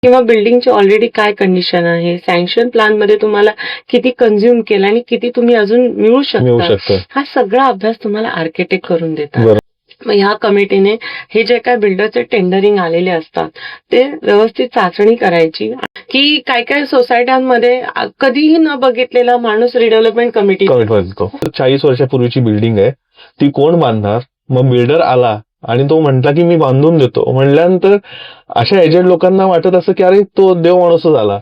किंवा बिल्डिंगची ऑलरेडी काय कंडिशन आहे, सँक्शन प्लॅन मध्ये तुम्हाला किती कन्झ्युम केलं आणि किती तुम्ही अजून मिळू शकता, हा सगळा अभ्यास तुम्हाला आर्किटेक्ट करून देतात. मग ह्या कमिटीने हे जे काय बिल्डरचे टेंडरिंग आलेले असतात ते व्यवस्थित चाचणी करायची की काय काय सोसायट्यांमध्ये कधीही न बघितलेला माणूस रिडेव्हलपमेंट कमिटी 40 वर्षापूर्वीची बिल्डिंग आहे, ती कोण बांधणार? मग बिल्डर आला आणि तो म्हटला की मी बांधून देतो, म्हणल्यानंतर अशा एजंट लोकांना वाटत असं की अरे तो देव माणूसच आला.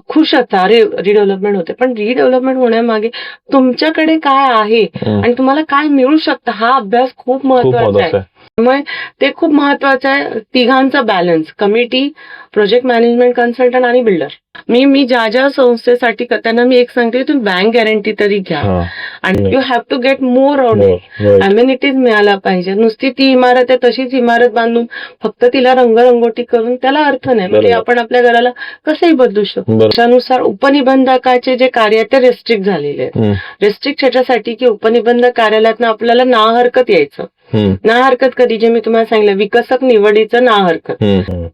खुश असता अरे रिडेव्हलपमेंट होते, पण रिडेव्हलपमेंट होण्यामागे तुमच्याकडे काय आहे आणि तुम्हाला काय मिळू शकतं हा अभ्यास खूप महत्वाचा आहे. त्यामुळे ते खूप महत्वाचं आहे. तिघांचा balance, committee, project management consultant आणि बिल्डर. मी ज्या संस्थेसाठी त्यांना मी एक सांगते, तुम्ही बँक गॅरंटी तरी घ्या आणि you have to get more out. Amenities मिळाला पाहिजे. नुसती ती इमारत आहे तशीच इमारत बांधून फक्त तिला रंगरंगोटी करून त्याला अर्थ नाही. म्हणजे आपण आपल्या घराला कसंही बदलू शकतो. त्यानुसार उपनिबंधकाचे जे कार्य आहे ते रेस्ट्रिक्ट झालेले आहेत. रेस्ट्रिक्ट ह्याच्यासाठी की उपनिबंधक कार्यालयातनं आपल्याला ना हरकत यायचं. ना हरकत कधी, जे मी तुम्हाला सांगितलं विकसक निवडीचं ना हरकत,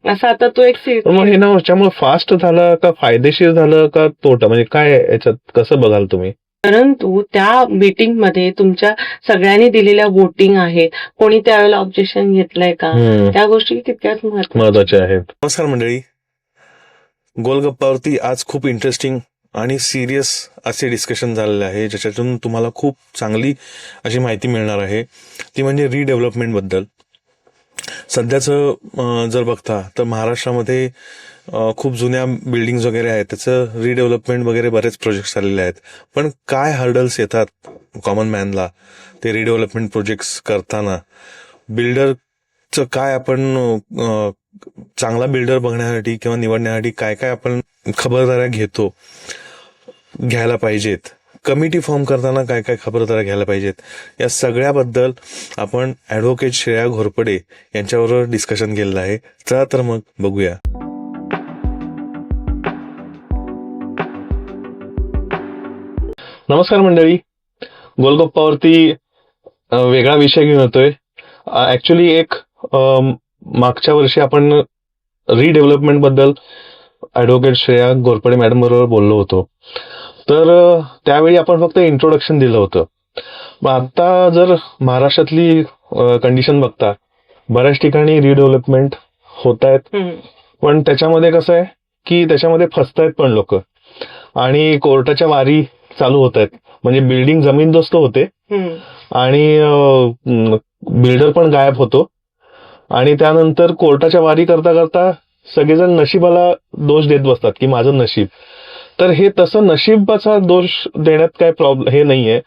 असं आता तो एक मग हे ना त्यामुळे फास्ट झालं का फायदेशीर झालं का तोटा, म्हणजे काय याच्यात कसं बघाल तुम्ही? परंतु त्या मीटिंग मध्ये तुमच्या सगळ्यांनी दिलेल्या वोटिंग आहेत, कोणी त्यावेळेला ऑब्जेक्शन घेतलंय का, त्या गोष्टी तितक्याच महत्वाच्या आहेत. नमस्कार मंडळी, गोलगप्पावरती आज खूप इंटरेस्टिंग आणि सिरियस असे डिस्कशन झालेले आहे, ज्याच्यातून तुम्हाला खूप चांगली अशी माहिती मिळणार आहे. ती म्हणजे रिडेव्हलपमेंटबद्दल. सध्याचं जर बघता तर महाराष्ट्रामध्ये खूप जुन्या बिल्डिंग्स वगैरे आहेत, त्याचं रिडेव्हलपमेंट वगैरे बरेच प्रोजेक्ट्स आलेले आहेत. पण काय हर्डल्स येतात कॉमन मॅनला ते रिडेव्हलपमेंट प्रोजेक्ट्स करताना? बिल्डरचं काय आपण चांगला बिल्डर बघण्यासाठी किंवा निवडण्यासाठी काय काय आपण खबरदाऱ्या घ्यायला पाहिजेत? कमिटी फॉर्म करताना काय काय खबरदाऱ्या घ्यायला पाहिजेत? या सगळ्याबद्दल आपण ॲडव्होकेट श्रेया घोरपडे यांच्याबरोबर डिस्कशन केलेलं आहे. चला तर मग बघूया. नमस्कार मंडळी, गोलगप्पावरती वेगळा विषय घेऊन येतोय. ऍक्च्युली एक मागच्या वर्षी आपण रिडेव्हलपमेंट बद्दल ॲडव्होकेट श्रेया घोरपडे मॅडम बरोबर बोललो होतो, तर त्यावेळी आपण फक्त इंट्रोडक्शन दिलं होतं. मग आता जर महाराष्ट्रातली कंडिशन बघता, बऱ्याच ठिकाणी रिडेव्हलपमेंट होत आहेत, पण त्याच्यामध्ये कसं आहे की त्याच्यामध्ये फसतायत पण लोक आणि कोर्टाच्या वारी चालू होत आहेत. म्हणजे बिल्डिंग जमीनदोस्त होते आणि बिल्डर पण गायब होतो आणि त्यानंतर कोर्टाच्या वारी करता करता सगळेजण नशिबाला दोष देत बसतात की माझं नशीब. तर हे तसं नशिबाचा दोष देण्यात काय प्रॉब्लेम हे नाहीये.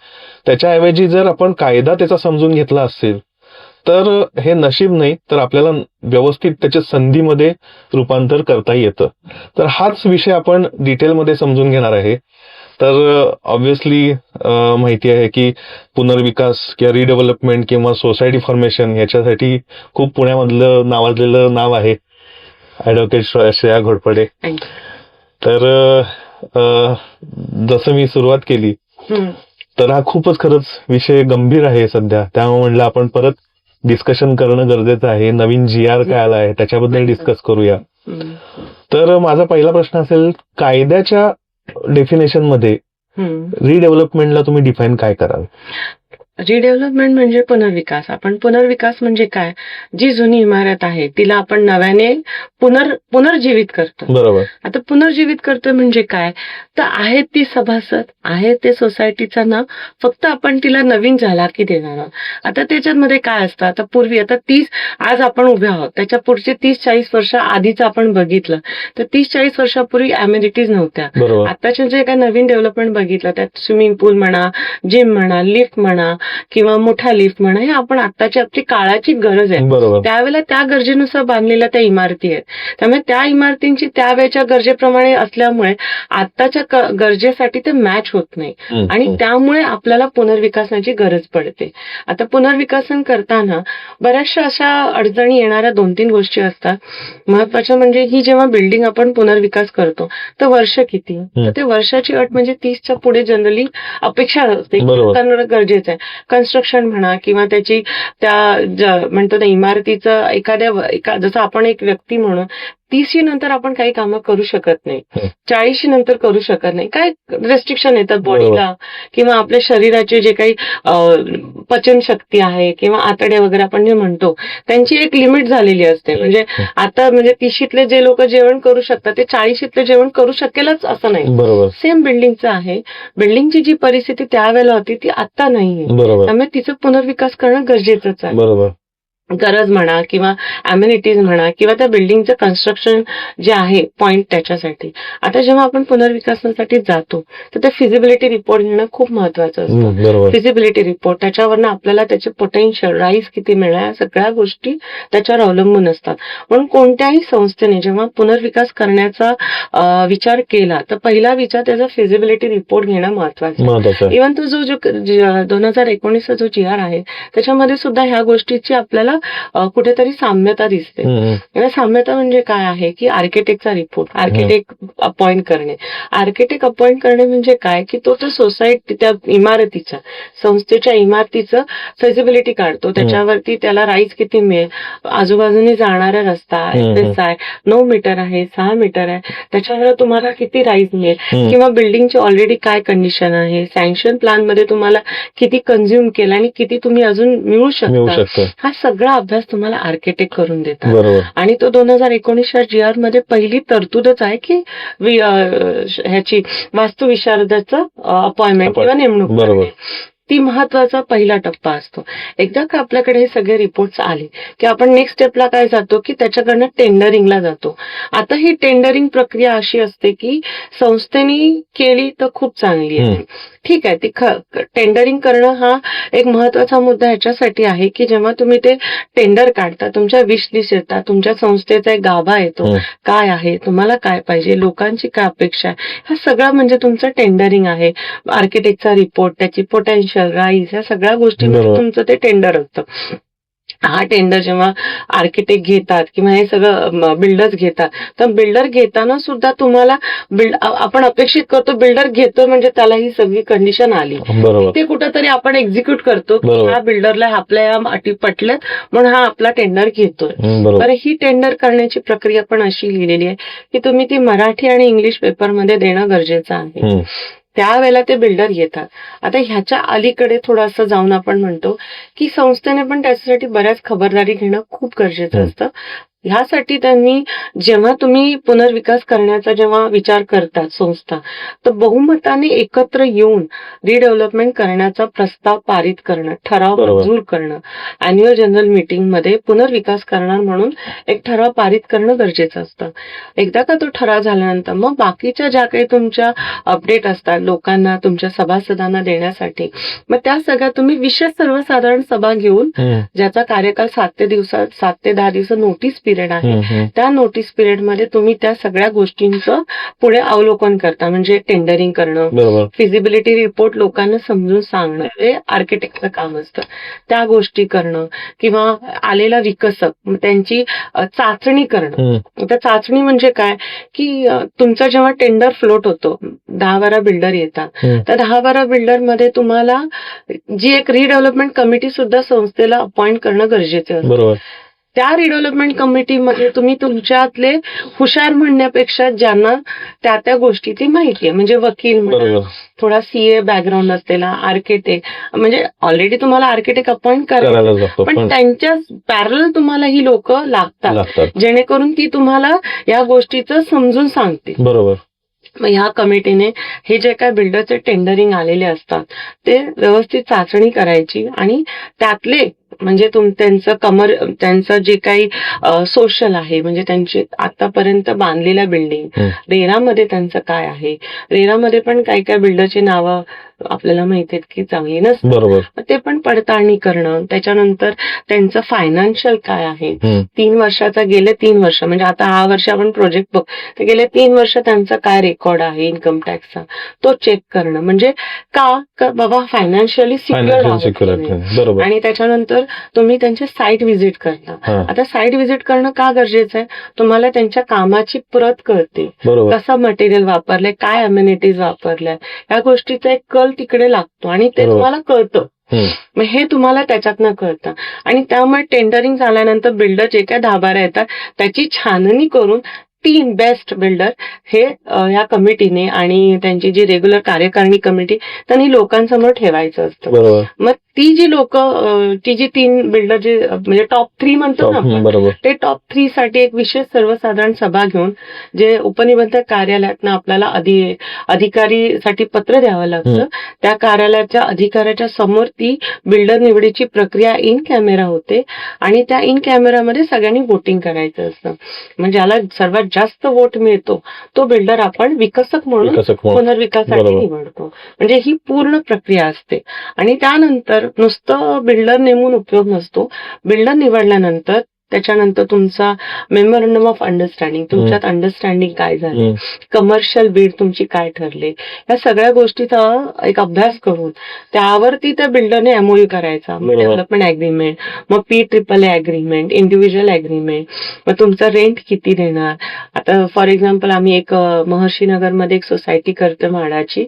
त्याच्याऐवजी जर आपण कायदा त्याचा समजून घेतला असेल तर हे नशीब नाही तर आपल्याला व्यवस्थित त्याच्या संधीमध्ये रूपांतर करता येतं. तर हाच विषय आपण डिटेलमध्ये समजून घेणार आहे. तर ऑब्व्हियसली माहिती आहे की पुनर्विकास किंवा रिडेव्हलपमेंट किंवा सोसायटी फॉर्मेशन ह्याच्यासाठी खूप पुण्यामधलं नावाजलेलं नाव आहे ॲडव्होकेट श्रेया घोरपडे. तर जसं मी सुरुवात केली तर हा खूपच खरंच विषय गंभीर आहे सध्या, त्यामुळे म्हणलं आपण परत डिस्कशन करणं गरजेचं आहे. नवीन GR काय आला आहे त्याच्याबद्दल डिस्कस करूया. तर माझा पहिला प्रश्न असेल, कायद्याच्या डेफिनेशन मध्ये रिडेव्हलपमेंटला तुम्ही डिफाईन काय कराल? रिडेव्हलपमेंट म्हणजे पुनर्विकास. आपण पुनर्विकास म्हणजे काय, जी जुनी इमारत आहे तिला आपण नव्याने पुनर्जीवित करतो. बरोबर. आता पुनर्जीवित करतोय म्हणजे काय, तर आहेत ती सभासद, आहे ते सोसायटीचं नाव, फक्त आपण तिला नवीन झालाकी देणार आहोत. आता त्याच्यामध्ये काय असतं, आता पूर्वी आता आज आपण उभे आहोत, त्याच्या पुढचे 30-40 वर्ष आधीच आपण बघितलं तर 30-40 वर्षापूर्वी अम्युनिटीज नव्हत्या. आताचे जे काय नवीन डेव्हलपमेंट बघितलं त्यात स्विमिंग पूल म्हणा, जिम म्हणा, लिफ्ट म्हणा किंवा मोठा लिफ्ट म्हणा, हे आपण आत्ताची आपली काळाची गरज आहे. त्यावेळेला त्या गरजेनुसार बांधलेल्या त्या इमारती आहेत. त्यामुळे त्या इमारतींची त्यावेळेच्या गरजेप्रमाणे असल्यामुळे आत्ताच्या गरजेसाठी ते मॅच होत नाही आणि त्यामुळे आपल्याला पुनर्विकासाची गरज पडते. आता पुनर्विकासन करताना बऱ्याचशा अशा अडचणी येणाऱ्या 2-3 गोष्टी असतात. महत्वाच्या म्हणजे ही जेव्हा बिल्डिंग आपण पुनर्विकास करतो तर वर्ष किती, तर ते वर्षाची अट म्हणजे 30च्या पुढे जनरली अपेक्षा असते, करणं गरजेचं आहे. कन्स्ट्रक्शन म्हणा किंवा त्याची म्हणतो ना इमारतीचं जसं आपण एक व्यक्ती म्हणून 30शी नंतर आपण काही कामं करू शकत नाही, हं. 40शी नंतर करू शकत नाही. काय रेस्ट्रिक्शन येतात बॉडीला किंवा आपल्या शरीराचे जे काही पचनशक्ती आहे किंवा आतड्या वगैरे आपण जे म्हणतो त्यांची एक लिमिट झालेली असते. म्हणजे आता म्हणजे 30शीतले जे लोक जेवण करू शकतात ते 40शीतले जेवण करू शकेलच असं नाही. बरोबर सेम बिल्डिंगचं आहे. बिल्डिंगची जी परिस्थिती त्यावेळेला होती ती आता नाहीये. बरोबर त्यामुळे तिचं पुनर्विकास करणं गरजेचंच आहे. बरोबर गरज म्हणा किंवा अम्युनिटीज म्हणा किंवा त्या बिल्डिंगचं कन्स्ट्रक्शन जे आहे पॉइंट त्याच्यासाठी. आता जेव्हा आपण पुनर्विकासासाठी जातो तर ते फिजिबिलिटी रिपोर्ट घेणं खूप महत्वाचं असतं. बरोबर फिजिबिलिटी रिपोर्ट त्याच्यावरनं आपल्याला त्याचे पोटेन्शियल राईज किती मिळणार या सगळ्या गोष्टी त्याच्यावर अवलंबून असतात. म्हणून कोणत्याही संस्थेने जेव्हा पुनर्विकास करण्याचा विचार केला तर पहिला विचार त्याचा फिजिबिलिटी रिपोर्ट घेणं महत्वाचं आहे. महत्वाचं आहे. इव्हन तो जो 2019चा जो GR आहे त्याच्यामध्ये सुद्धा ह्या गोष्टीची आपल्याला कुठेतरी साम्यता दिसते. या साम्यता म्हणजे काय आहे की आर्किटेक्टचा रिपोर्ट, आर्किटेक्ट अपॉइंट करणे. आर्किटेक्ट अपॉइंट करणे म्हणजे काय की तो त्या सोसायटी त्या इमारतीच्या संस्थेच्या इमारतीचं फिजिबिलिटी काढतो. त्याच्यावरती त्याला राईज किती मिळेल, आजूबाजूने जाणारा रस्ता आहे 9 मीटर आहे 6 मीटर आहे त्याच्यावर तुम्हाला किती राईज मिळेल किंवा बिल्डिंगची ऑलरेडी काय कंडिशन आहे, सँक्शन प्लॅन मध्ये तुम्हाला किती कन्झ्युम केलं आणि किती तुम्ही अजून मिळू शकता. हा सगळा अभ्यास तुम्हाला आर्किटेक्ट करून देतात. बरोबर आणि तो 2019च्या GR मध्ये पहिली तरतूदच आहे की ह्याची वास्तुविशारदाचं अपॉइंटमेंट किंवा नेमणूक बरोबर करणे. ती महत्वाचा पहिला टप्पा असतो. एकदा का आपल्याकडे हे सगळे रिपोर्ट्स आले की आपण नेक्स्ट स्टेपला काय जातो की त्याच्याकडनं टेंडरिंगला जातो. आता ही टेंडरिंग प्रक्रिया अशी असते की संस्थेने केली तर खूप चांगली आहे, ठीक आहे. ती टेंडरिंग करणं हा एक महत्वाचा मुद्दा ह्याच्यासाठी आहे की जेव्हा तुम्ही ते टेंडर काढता तुमच्या विश लिस्ट येतात, तुमच्या संस्थेचा एक गाभा येतो, काय आहे, तुम्हाला काय पाहिजे, लोकांची काय अपेक्षा आहे, हा सगळा म्हणजे तुमचं टेंडरिंग आहे. आर्किटेक्टचा रिपोर्ट, त्याची पोटेन्शियल राईज, ह्या सगळ्या गोष्टींमध्ये तुमचं ते टेंडर असतं. हा टेंडर जेव्हा आर्किटेक्ट घेतात किंवा हे सगळं बिल्डर्स घेतात तर बिल्डर घेताना सुद्धा तुम्हाला आपण अपेक्षित करतो बिल्डर घेतो म्हणजे त्याला ही सगळी कंडिशन आली, ते कुठंतरी आपण एक्झिक्यूट करतो की हा बिल्डरला आपल्या या अटी पटल्यात म्हणून हा आपला टेंडर घेतोय. बरं, ही टेंडर करण्याची प्रक्रिया पण अशी लिहिलेली आहे की तुम्ही ती मराठी आणि इंग्लिश पेपरमध्ये देणं गरजेचं आहे. त्यावेळेला ते बिल्डर येतात. आता ह्याच्या अलीकडे थोडंसं जाऊन आपण म्हणतो की संस्थेने पण त्याच्यासाठी बऱ्याच खबरदारी घेणं खूप गरजेचं असतं. ह्यासाठी त्यांनी जेव्हा तुम्ही पुनर्विकास करण्याचा जेव्हा विचार करतात संस्था तर बहुमताने एकत्र येऊन रिडेव्हलपमेंट करण्याचा प्रस्ताव पारित करणं, ठराव मंजूर करणं, अॅन्युअल जनरल मीटिंग मध्ये पुनर्विकास करणार म्हणून एक ठराव पारित करणं गरजेचं असतं. एकदा का तो ठराव झाल्यानंतर मग बाकीच्या ज्या काही तुमच्या अपडेट असतात लोकांना, तुमच्या सभासदांना देण्यासाठी, मग त्या सगळ्या तुम्ही विशेष सर्वसाधारण सभा घेऊन ज्याचा कार्यकाल 7 ते 10 दिवस नोटीस पिरियड आहे त्या नोटीस पिरियड मध्ये तुम्ही त्या सगळ्या गोष्टींचं पुढे अवलोकन करता. म्हणजे टेंडरिंग करणं, फिजिबिलिटी रिपोर्ट लोकांना समजून सांगणं हे आर्किटेक्टचं काम असतं. त्या गोष्टी करणं किंवा आलेला विकसक त्यांची चाचणी करणं. त्या चाचणी म्हणजे काय की तुमचा जेव्हा टेंडर फ्लोट होतो 10-12 बिल्डर येतात, त्या 10-12 बिल्डर मध्ये तुम्हाला जी एक रिडेव्हलपमेंट कमिटी सुद्धा संस्थेला अपॉइंट करणं गरजेचं असतं. त्या रिडेव्हलपमेंट कमिटीमध्ये तुम्ही तुमच्यातले हुशार म्हणण्यापेक्षा ज्यांना त्या गोष्टीची माहिती आहे, म्हणजे वकील म्हणा, थोडा CA बॅकग्राऊंड असलेला आर्किटेक्ट, म्हणजे ऑलरेडी तुम्हाला आर्किटेक्ट अपॉइंट करायला पण त्यांच्या पॅरल तुम्हाला ही लोक लागतात जेणेकरून ती तुम्हाला या गोष्टीचं समजून सांगतील. बरोबर. मग ह्या कमिटीने हे जे काय बिल्डरचे टेंडरिंग आलेले असतात ते व्यवस्थित चाचणी करायची आणि त्यातले म्हणजे त्यांचं जे काही सोशल आहे, म्हणजे त्यांची आतापर्यंत बांधलेल्या बिल्डिंग, रेरामध्ये त्यांचं काय आहे, रेरामध्ये पण काही काही बिल्डरची नावं आपल्याला माहिती आहेत की चांगली नसतात, ते पण पडताळणी करणं. त्याच्यानंतर त्यांचं फायनान्शियल काय आहे, 3 वर्षाचा गेले 3 वर्ष म्हणजे आता हा वर्ष आपण प्रोजेक्ट बघ तर गेले 3 वर्ष त्यांचा काय रेकॉर्ड आहे इन्कम टॅक्सचा तो चेक करणं. म्हणजे का बाबा फायनान्शियली सिक्युअर. आणि त्याच्यानंतर तुम्ही त्यांचे साईट व्हिजिट करता. आता साईट व्हिजिट करणं का गरजेचं आहे, तुम्हाला त्यांच्या कामाची प्रत कळते, कसं मटेरियल वापरलंय, काय अम्युनिटीज वापरल्या, या गोष्टीचा एक कल तिकडे लागतो आणि ते तुम्हाला कळतं. मग हे तुम्हाला त्याच्यातनं कळतं आणि त्यामुळे टेंडरिंग झाल्यानंतर बिल्डर जे काय 10-12 येतात त्याची छाननी करून 3 बेस्ट बिल्डर हे या कमिटीने आणि त्यांची जी रेग्युलर कार्यकारिणी कमिटी त्यांनी लोकांसमोर ठेवायचं असतं. बरोबर. मग ती जी लोक ती जी 3 बिल्डर जे म्हणजे टॉप 3 म्हणतो ना आपण, बरोबर. ते टॉप 3 साठी एक विशेष सर्वसाधारण सभा घेऊन जे उपनिबंधक कार्यालयातनं आपल्याला अधिकारीसाठी पत्र द्यावं लागतं, त्या कार्यालयाच्या अधिकाऱ्याच्या समोर ती बिल्डर निवडीची प्रक्रिया इन कॅमेरा होते आणि त्या इन कॅमेरामध्ये सगळ्यांनी वोटिंग करायचं असतं. म्हणजे ज्याला सर्वात जास्त वोट मिळतो तो बिल्डर आपण विकसक म्हणून पुनर्विकासासाठी बरोबर. निवडतो. म्हणजे ही पूर्ण प्रक्रिया असते आणि त्यानंतर नुसतं बिल्डर नेमून उपयोग नसतो. बिल्डर निवडल्यानंतर त्याच्यानंतर तुमचा मेमोरंडम ऑफ अंडरस्टँडिंग, तुमच्यात अंडरस्टँडिंग काय झाली, कमर्शियल बीड तुमची काय ठरली, या सगळ्या गोष्टीचा एक अभ्यास करून त्यावरती त्या बिल्डरने एमओयू करायचा. मग बरोबर. डेव्हलपमेंट अग्रीमेंट, मग PAAA अग्रीमेंट, इंडिव्हिज्युअल अग्रीमेंट, मग तुमचा रेंट किती देणार. आता फॉर एक्झाम्पल आम्ही एक महर्षी नगरमध्ये एक सोसायटी करतो म्हाडाची,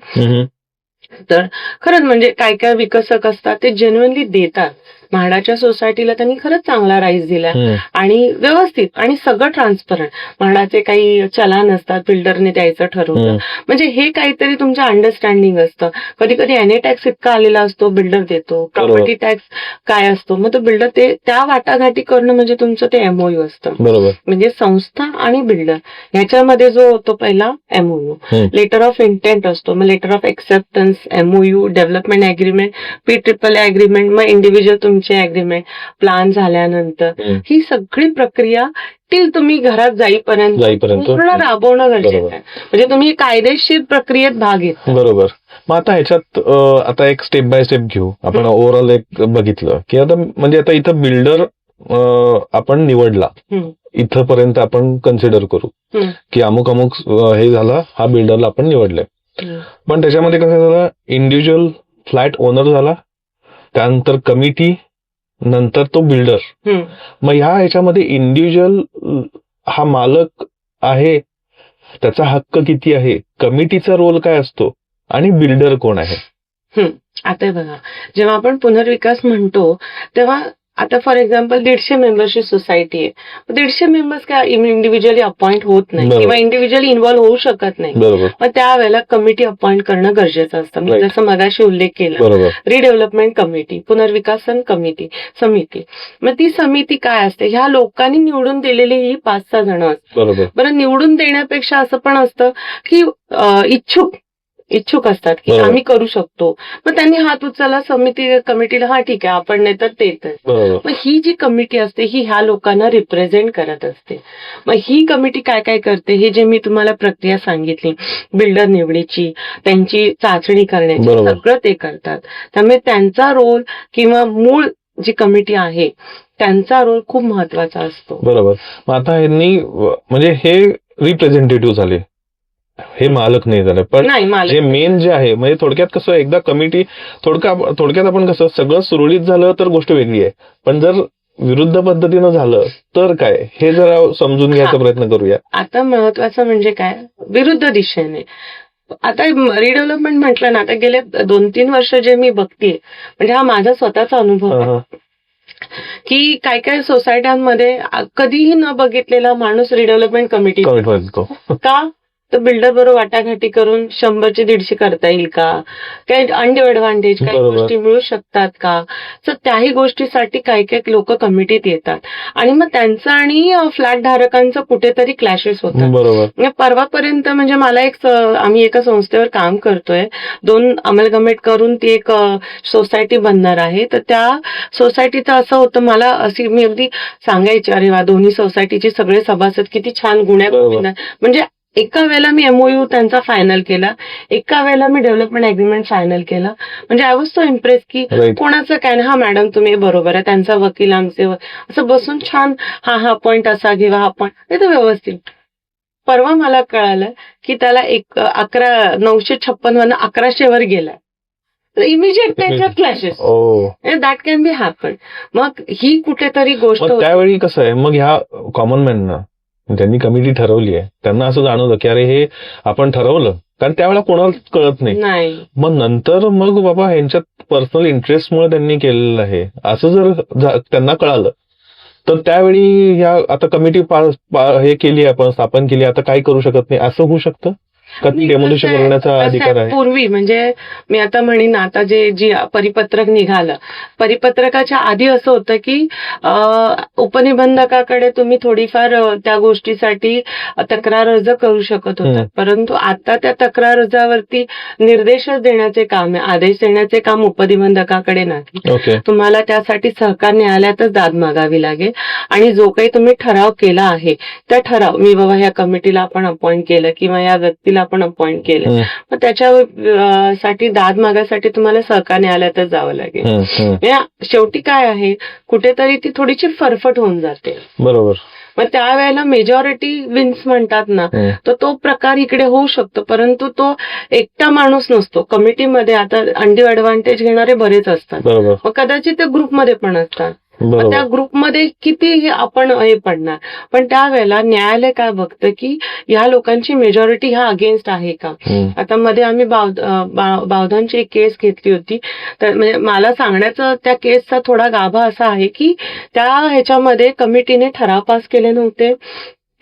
तर खरंच म्हणजे काय काय विकसक असतात ते जेन्युइनली देतात. म्हाडाच्या सोसायटीला त्यांनी खरंच चांगला राईस दिला आणि व्यवस्थित आणि सगळं ट्रान्सपरंट. म्हाडाचे काही चलान असतात बिल्डरने द्यायचं ठरवलं, म्हणजे हे काहीतरी तुमचं अंडरस्टँडिंग असतं. कधी कधी एनए टॅक्स इतका आलेला असतो बिल्डर देतो, प्रॉपर्टी टॅक्स काय असतो, मग तो बिल्डर ते त्या वाटाघाटी करणं म्हणजे तुमचं ते एमओयू असतं. बरोबर. म्हणजे संस्था आणि बिल्डर ह्याच्यामध्ये जो होतो पहिला एमओयू, लेटर ऑफ इंटेंट असतो, मग letter of acceptance, MOU, development agreement, PAAA agreement, मग इंडिव्हिज्युअल तुमचे अग्रीमेंट, प्लॅन झाल्यानंतर ही सगळी प्रक्रिया टिल तुम्ही घरात जाईपर्यंत पूर्ण राबवणं गरजेचं आहे. म्हणजे तुम्ही कायदेशीर प्रक्रियेत भाग घेता. बरोबर. मग आता ह्याच्यात आता एक स्टेप बाय स्टेप घेऊ आपण. ओव्हरऑल एक बघितलं की आता म्हणजे आता इथं बिल्डर आपण निवडला, इथपर्यंत आपण कन्सिडर करू की अमुक अमुक हे झाला, हा बिल्डरला आपण निवडलंय. पण त्याच्यामध्ये कसं झालं, इंडिव्हिज्युअल फ्लॅट ओनर झाला, त्यानंतर कमिटी, नंतर तो बिल्डर. मग ह्याच्यामध्ये इंडिव्हिज्युअल हा मालक आहे, त्याचा हक्क किती आहे, कमिटीचा रोल काय असतो आणि बिल्डर कोण आहे. आता बघा, जेव्हा आपण पुनर्विकास म्हणतो तेव्हा आता फॉर एक्झाम्पल 150 मेंबर्सची सोसायटी आहे, 150 मेंबर्स काय इंडिव्हिज्युअली अपॉइंट होत नाही किंवा इंडिव्हिज्युअली इन्व्हॉल्व्ह होऊ शकत नाही. मग त्यावेळेला कमिटी अपॉइंट करणं गरजेचं असतं. जसं मगाशी उल्लेख केला, रिडेव्हलपमेंट कमिटी, पुनर्विकासन समिती. मग ती समिती काय असते, ह्या लोकांनी निवडून दिलेली ही 5-6 जण असतात. बरं, निवडून देण्यापेक्षा असं पण असतं की इच्छुक असतात की आम्ही करू शकतो, मग त्यांनी हात उचलला कमिटीला, हा ठीक आहे आपण नाही तर ते तर. मग ही जी कमिटी असते ही ह्या लोकांना रिप्रेझेंट करत असते. मग ही कमिटी काय काय करते, हे जे मी तुम्हाला प्रक्रिया सांगितली बिल्डर निवडीची, त्यांची चाचणी करण्याची, सगळं ते करतात. त्यामुळे त्यांचा रोल किंवा मूळ जी कमिटी आहे त्यांचा रोल खूप महत्वाचा असतो. बरोबर. मग आता यांनी म्हणजे हे रिप्रेझेंटेटिव्ह झाले, हे मालक नाही झाले, पण जे मेन जे आहे म्हणजे थोडक्यात कसं, एकदा कमिटी थोडक्यात आपण कसं सगळं सुरळीत झालं तर गोष्ट वेगळी आहे, पण जर विरुद्ध पद्धतीनं झालं तर काय, हे जरा समजून घ्यायचा प्रयत्न करूया. आता महत्वाचं म्हणजे काय, विरुद्ध दिशेने आता रिडेव्हलपमेंट म्हटलं ना, आता गेले 2-3 वर्ष जे मी बघतेय, म्हणजे हा माझा स्वतःचा अनुभव आहे की काय काय सोसायट्यांमध्ये कधीही न बघितलेला माणूस रिडेव्हलपमेंट कमिटी का, तर बिल्डर बरोबर वाटाघाटी करून 100-150 करता येईल का, काही अनडिव्हान्टेज काही गोष्टी मिळू शकतात का, तर त्याही गोष्टीसाठी काही काही लोक कमिटीत येतात आणि मग त्यांचं आणि फ्लॅट धारकांचं कुठेतरी क्लॅशेस होतात. परवापर्यंत म्हणजे मला आम्ही एका संस्थेवर काम करतोय, 2 अमलगमेंट करून ती एक सोसायटी बनणार आहे. तर त्या सोसायटीचं असं होतं, मला अशी मी अगदी सांगायची, अरे वा दोन्ही सोसायटीचे सगळे सभासद किती छान गुण्या, म्हणजे एका वेळेला मी एमओयू त्यांचा फायनल केला, एका वेळेला मी डेव्हलपमेंट अग्रीमेंट फायनल केला. म्हणजे आय वॉज सो इम्प्रेस की कोणाचं काय ना, हा मॅडम तुम्ही बरोबर आहे, त्यांचा वकील आमचे असं बसून छान, हा पॉइंट असा घेवा, हा पॉइंट ते व्यवस्थित. परवा मला कळालं की त्याला 956 वरनं 1100 गेला, तर इमिजिएट त्याच्यात clashes, that can be happen. मग ही कुठेतरी गोष्ट त्यावेळी कसं आहे, मग ह्या कॉमन मॅनना ज्यांनी कमिटी ठरवली आहे त्यांना असं जाणवलं की अरे हे आपण ठरवलं, कारण त्यावेळेला कोणाला कळत नाही. नाही. मग नंतर मग बाबा ह्यांच्यात पर्सनल इंटरेस्टमुळे त्यांनी केलेलं आहे असं जर त्यांना कळालं, तर त्यावेळी ह्या आता कमिटी हे केली आपण, स्थापन केली, आता काय करू शकत नाही असं होऊ शकतं का? ती डेमोलिशन कसं आहे- करण्याचा कसं अधिकार आहे. पूर्वी म्हणजे मी आता म्हणेन, आता जी परिपत्रक निघालं, परिपत्रकाच्या आधी असं होतं की उपनिबंधकाकडे तुम्ही थोडीफार त्या गोष्टीसाठी तक्रार अर्ज करू शकत होता. परंतु आता त्या तक्रार अर्जावरती निर्देश देण्याचे काम आहे, आदेश देण्याचे काम उपनिबंधकाकडे नाही. ओके. तुम्हाला त्यासाठी सहकार न्यायालयातच दाद मागावी लागेल. आणि जो काही तुम्ही ठराव केला आहे त्या ठराव, मी बाबा ह्या कमिटीला आपण अपॉइंट केलं किंवा या व्यक्तीला आपण अपॉइंट केलं, मग त्याच्या साठी दाद मागायसाठी तुम्हाला सहकार न्यायालयातच जावं लागेल. शेवटी काय आहे, कुठेतरी ती थोडीशी फरफट होऊन जाते. बरोबर. मग त्यावेळेला मेजॉरिटी विन्स म्हणतात ना, तर तो प्रकार इकडे होऊ शकतो. परंतु तो एकटा माणूस नसतो कमिटीमध्ये. आता अंडी ऍडव्हान्टेज घेणारे बरेच असतात, बरोबर. मग कदाचित ते ग्रुपमध्ये पण असतात. मग त्या बरोबर. ग्रुपमध्ये किती आपण हे पडणार. पण त्यावेळेला न्यायालय काय बघतं की ह्या लोकांची मेजॉरिटी ह्या अगेन्स्ट आहे का. आता मध्ये आम्ही बावधानची एक केस घेतली होती, तर म्हणजे मला सांगण्याचा त्या केसचा थोडा गाभा असा आहे की त्या ह्याच्यामध्ये कमिटीने ठराव पास केले नव्हते.